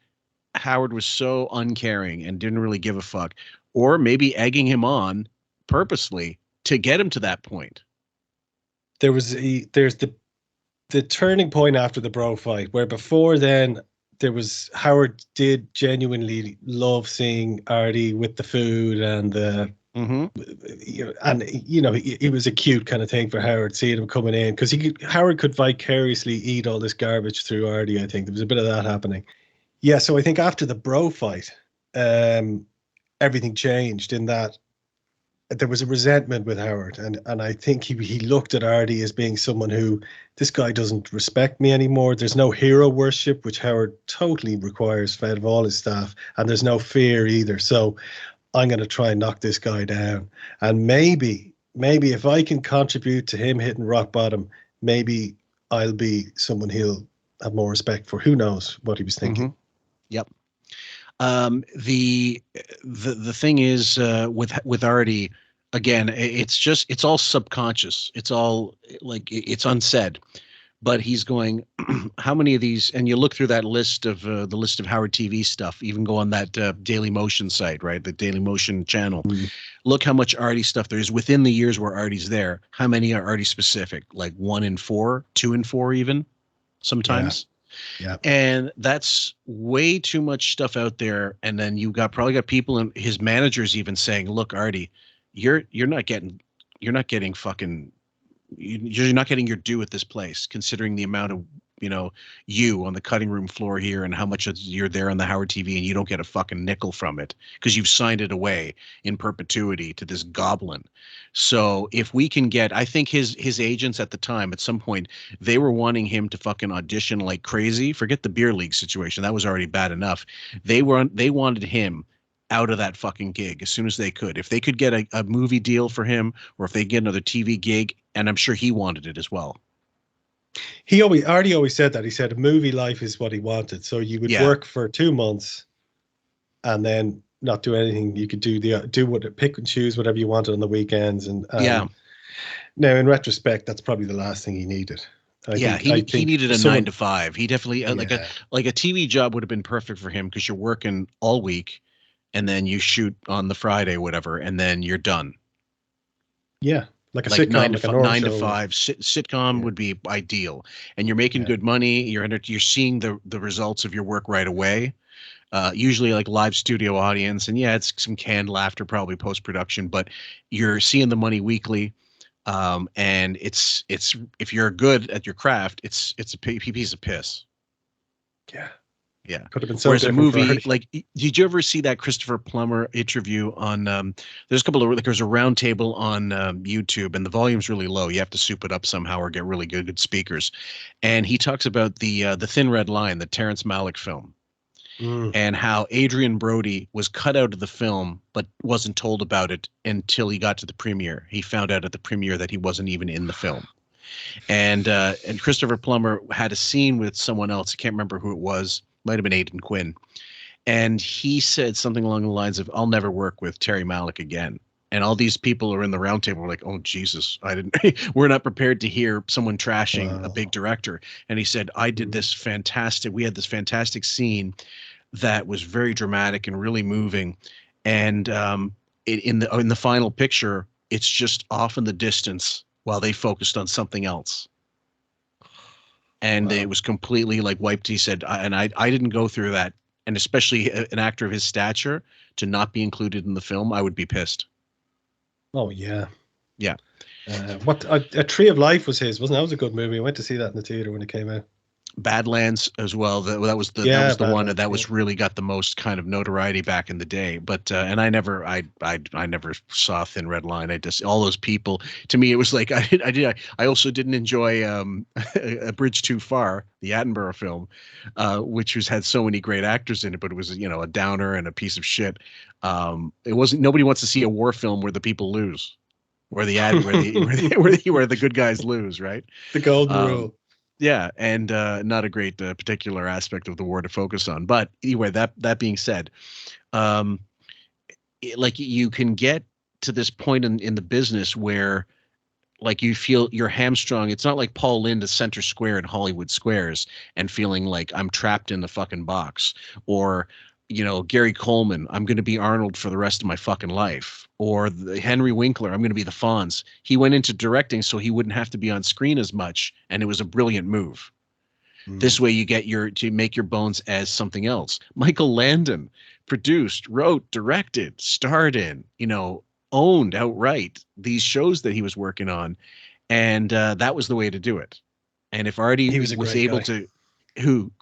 Howard was so uncaring and didn't really give a fuck, or maybe egging him on purposely to get him to that point. There's the turning point after the bro fight, where before then there was Howard did genuinely love seeing Artie with the food and the. It was a cute kind of thing for Howard seeing him coming in, because Howard could vicariously eat all this garbage through Artie. I think there was a bit of that happening. Yeah, so I think after the bro fight, everything changed in that there was a resentment with Howard, and I think he looked at Artie as being someone who, this guy doesn't respect me anymore. There's no hero worship, which Howard totally requires out of all his staff, and there's no fear either. So I'm going to try and knock this guy down. And maybe if I can contribute to him hitting rock bottom, maybe I'll be someone he'll have more respect for. Who knows what he was thinking. Yep. The thing is, with Artie, again, it's all subconscious. It's all like, it's unsaid. But he's going, how many of these, and you look through that list of the list of Howard TV stuff, even go on that Daily Motion site, right? The Daily Motion channel. Look how much Artie stuff there is within the years where Artie's there. How many are Artie specific? Like 1 in 4, 2 in 4 even sometimes. Yeah. And that's way too much stuff out there. And then you probably got people and his managers even saying, look, Artie, you're not getting fucking, you're not getting your due at this place, considering the amount of, you on the cutting room floor here and how much you're there on the Howard TV, and you don't get a fucking nickel from it because you've signed it away in perpetuity to this goblin. So if we can get, I think his agents at the time, at some point, they were wanting him to fucking audition like crazy. Forget the beer league situation. That was already bad enough. They wanted him out of that fucking gig as soon as they could. If they could get a movie deal for him, or if they get another TV gig, and I'm sure he wanted it as well. Artie always said that. He said movie life is what he wanted. So you would work for 2 months and then not do anything. You could pick and choose whatever you wanted on the weekends. And now in retrospect, that's probably the last thing he needed. He needed a 9 to 5. He definitely like a TV job would have been perfect for him, because you're working all week and then you shoot on the Friday, whatever, and then you're done. Yeah. Like a sitcom, 9 to 5 sitcom would be ideal, and you're making good money. You're seeing the results of your work right away. Usually like live studio audience, and it's some canned laughter, probably post production, but you're seeing the money weekly. And it's if you're good at your craft, it's a piece of piss. Yeah. Could have been so. Whereas a movie, like, did you ever see that Christopher Plummer interview on? There's a couple of there's a round table on YouTube, and the volume's really low. You have to soup it up somehow or get really good speakers. And he talks about the Thin Red Line, the Terrence Malick film, and how Adrian Brody was cut out of the film, but wasn't told about it until he got to the premiere. He found out at the premiere that he wasn't even in the film. And Christopher Plummer had a scene with someone else. I can't remember who it was. Might have been Aidan Quinn. And he said something along the lines of, "I'll never work with Terry Malick again." And all these people are in the round table like, "Oh, Jesus, we're not prepared to hear someone trashing a big director." And he said, "I did this fantastic. We had this fantastic scene that was very dramatic and really moving. And in the final picture, it's just off in the distance while they focused on something else." And it was completely like wiped. He said, I didn't go through that. And especially an actor of his stature to not be included in the film, I would be pissed. Oh, yeah. Yeah. What a Tree of Life was his, wasn't it? That was a good movie. I went to see that in the theater when it came out. Badlands as well. That was the one that was really got the most kind of notoriety back in the day. But and I never saw Thin Red Line. I just, all those people, to me it was like I also didn't enjoy A Bridge Too Far, the Attenborough film, which had so many great actors in it, but it was a downer and a piece of shit. It wasn't. Nobody wants to see a war film where the people lose, where the good guys lose, right? The golden rule. Yeah, and not a great particular aspect of the war to focus on. But anyway, that being said, like you can get to this point in the business where, like, you feel you're hamstrung. It's not like Paul Lynde to center square in Hollywood Squares and feeling like I'm trapped in the fucking box, or Gary Coleman, I'm going to be Arnold for the rest of my fucking life, or Henry Winkler, I'm going to be the Fonz. He went into directing so he wouldn't have to be on screen as much, and it was a brilliant move. This way you get to make your bones as something else. Michael Landon produced, wrote, directed, starred in, owned outright these shows that he was working on, and that was the way to do it. And if Artie was able to,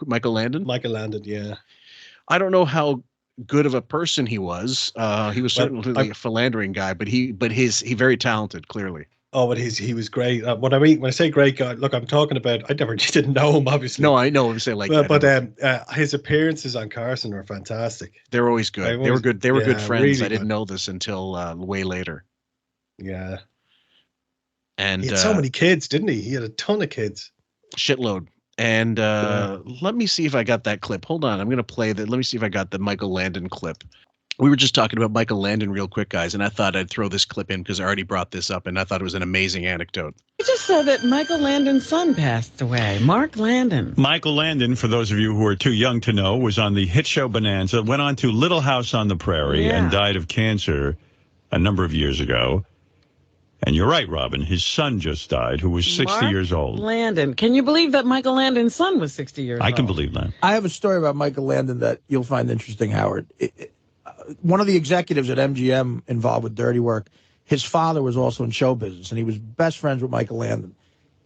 Michael Landon? Michael Landon, yeah. I don't know how good of a person he was. He was certainly a philandering guy, but he very talented, clearly. Oh, but he was great. When I say great guy, look, I'm talking about. I never didn't know him, obviously. No, I know him. Say like that. But his appearances on Carson were fantastic. They're always good. They were good. They were good friends. Really I didn't know this until way later. Yeah. And he had so many kids, didn't he? He had a ton of kids. Shitload. And let me see if I got that clip. Hold on. I'm going to play that. Let me see if I got the Michael Landon clip. We were just talking about Michael Landon real quick, guys, and I thought I'd throw this clip in because I already brought this up, and I thought it was an amazing anecdote. You just said that Michael Landon's son passed away. Mark Landon. Michael Landon, for those of you who are too young to know, was on the hit show Bonanza, went on to Little House on the Prairie, and died of cancer a number of years ago. And you're right, Robin. His son just died, who was 60 years old. Landon. Can you believe that Michael Landon's son was 60 years old? I can believe that. I have a story about Michael Landon that you'll find interesting, Howard. One of the executives at MGM involved with Dirty Work, his father was also in show business, and he was best friends with Michael Landon.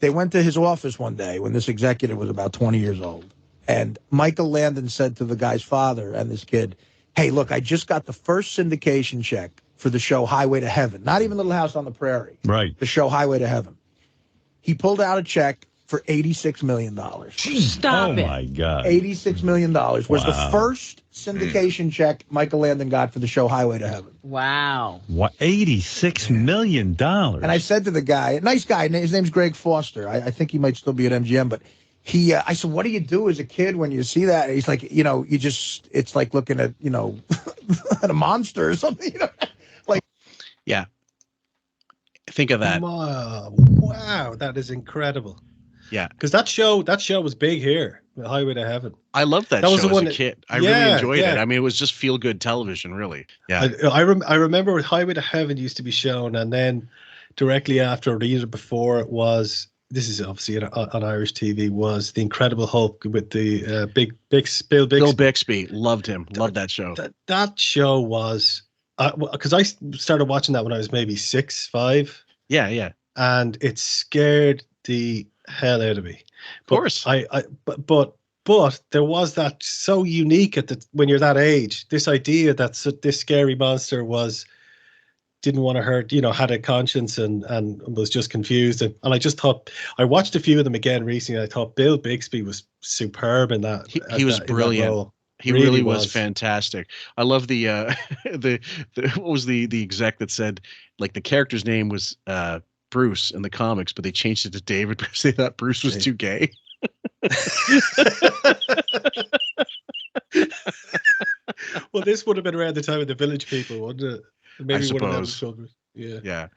They went to his office one day when this executive was about 20 years old, and Michael Landon said to the guy's father and this kid, "Hey, look, I just got the first syndication check for the show Highway to Heaven. Not even Little House on the Prairie. Right. The show Highway to Heaven." He pulled out a check for $86 million. Stop it. Oh, my God. $86 million was the first syndication check Michael Landon got for the show Highway to Heaven. Wow. What, $86 million? And I said to the guy, nice guy, his name's Greg Foster. I think he might still be at MGM, but I said, what do you do as a kid when you see that? And he's like, it's like looking at, at a monster or something, like. Yeah. Think of that. Wow, that is incredible. Yeah, because that show was big here, Highway to Heaven. I loved that was show the one as a kid. I really enjoyed it. I mean, it was just feel good television, really. Yeah, I remember Highway to Heaven used to be shown, and then directly after, or the year before, it was. This is obviously on Irish TV. Was The Incredible Hulk with the Bill Bixby. Bill Bixby, loved him. Loved that show. That show was because I started watching that when I was maybe 6, 5. Yeah. And it scared the hell out of me. Of course. But there was that so unique when you're that age, this idea that this scary monster didn't want to hurt, had a conscience and was just confused. And I just thought, I watched a few of them again recently. I thought Bill Bixby was superb in that. He was brilliant. He really was fantastic. I love the what was the exec that said, like, the character's name was Bruce in the comics, but they changed it to David because they thought Bruce was too gay. Well, this would have been around the time of the Village People, wouldn't it? Maybe I suppose. One of them children. Yeah.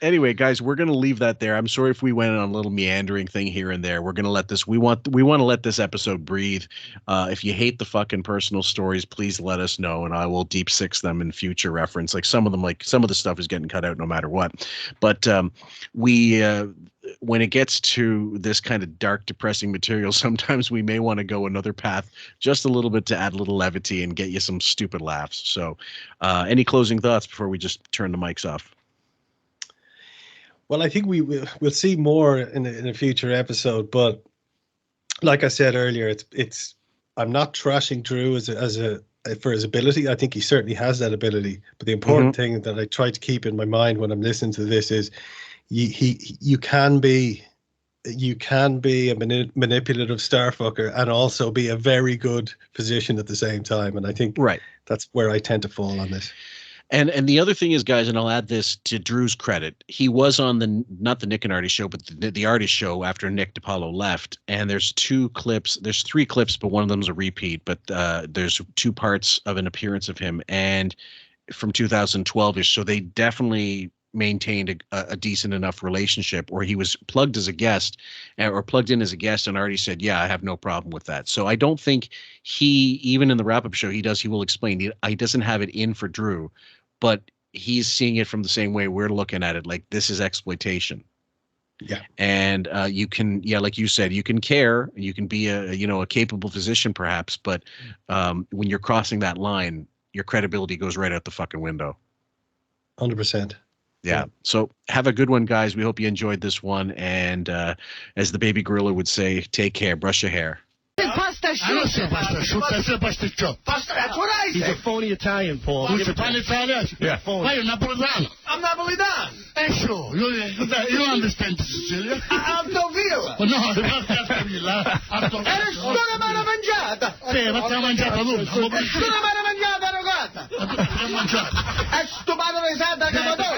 Anyway, guys, we're gonna leave that there. I'm sorry if we went on a little meandering thing here and there. We're gonna let this. We want to let this episode breathe. If you hate the fucking personal stories, please let us know, and I will deep six them in future reference. Like some of the stuff is getting cut out no matter what. But when it gets to this kind of dark, depressing material, sometimes we may want to go another path just a little bit to add a little levity and get you some stupid laughs. So any closing thoughts before we just turn the mics off? Well, I think we'll see more in a future episode, but like I said earlier, it's I'm not trashing Drew for his ability. I think he certainly has that ability, but the important thing that I try to keep in my mind when I'm listening to this is you can be a manipulative starfucker and also be a very good physician at the same time. And I think that's where I tend to fall on this. And the other thing is, guys, and I'll add this to Drew's credit, he was on not the Nick and Artie show, but the Artie show after Nick DiPaolo left. And there's 3 clips, but one of them is a repeat. But there's 2 parts of an appearance of him, and from 2012ish. So they definitely maintained a decent enough relationship, or he was plugged as a guest or plugged in as a guest, and Artie said, yeah, I have no problem with that. So I don't think even in the wrap-up show, he will explain, he doesn't have it in for Drew, but he's seeing it from the same way we're looking at it, like this is exploitation. Yeah. And you can, like you said, you can care, you can be a capable physician perhaps, but when you're crossing that line, your credibility goes right out the fucking window. 100%. Yeah. So have a good one, guys. We hope you enjoyed this one. And as the baby gorilla would say, take care. Brush your hair. Pasta I don't say pasta asciutta, I say pasticcio. That's what I He's say. a phony Italian, Paul. Well, He's a phony Italian? Yeah. Why, you're Napolitano? I'm Napolitan. Sure. You don't understand Sicilia. Altovilla. No, that's Villa. E nessuna me l'ha mangiata. Sì, ma te l'ha mangiata tu. Nessuna me l'ha mangiata, ragazza. L'ha mangiata. È stupato di Santa Capodotto.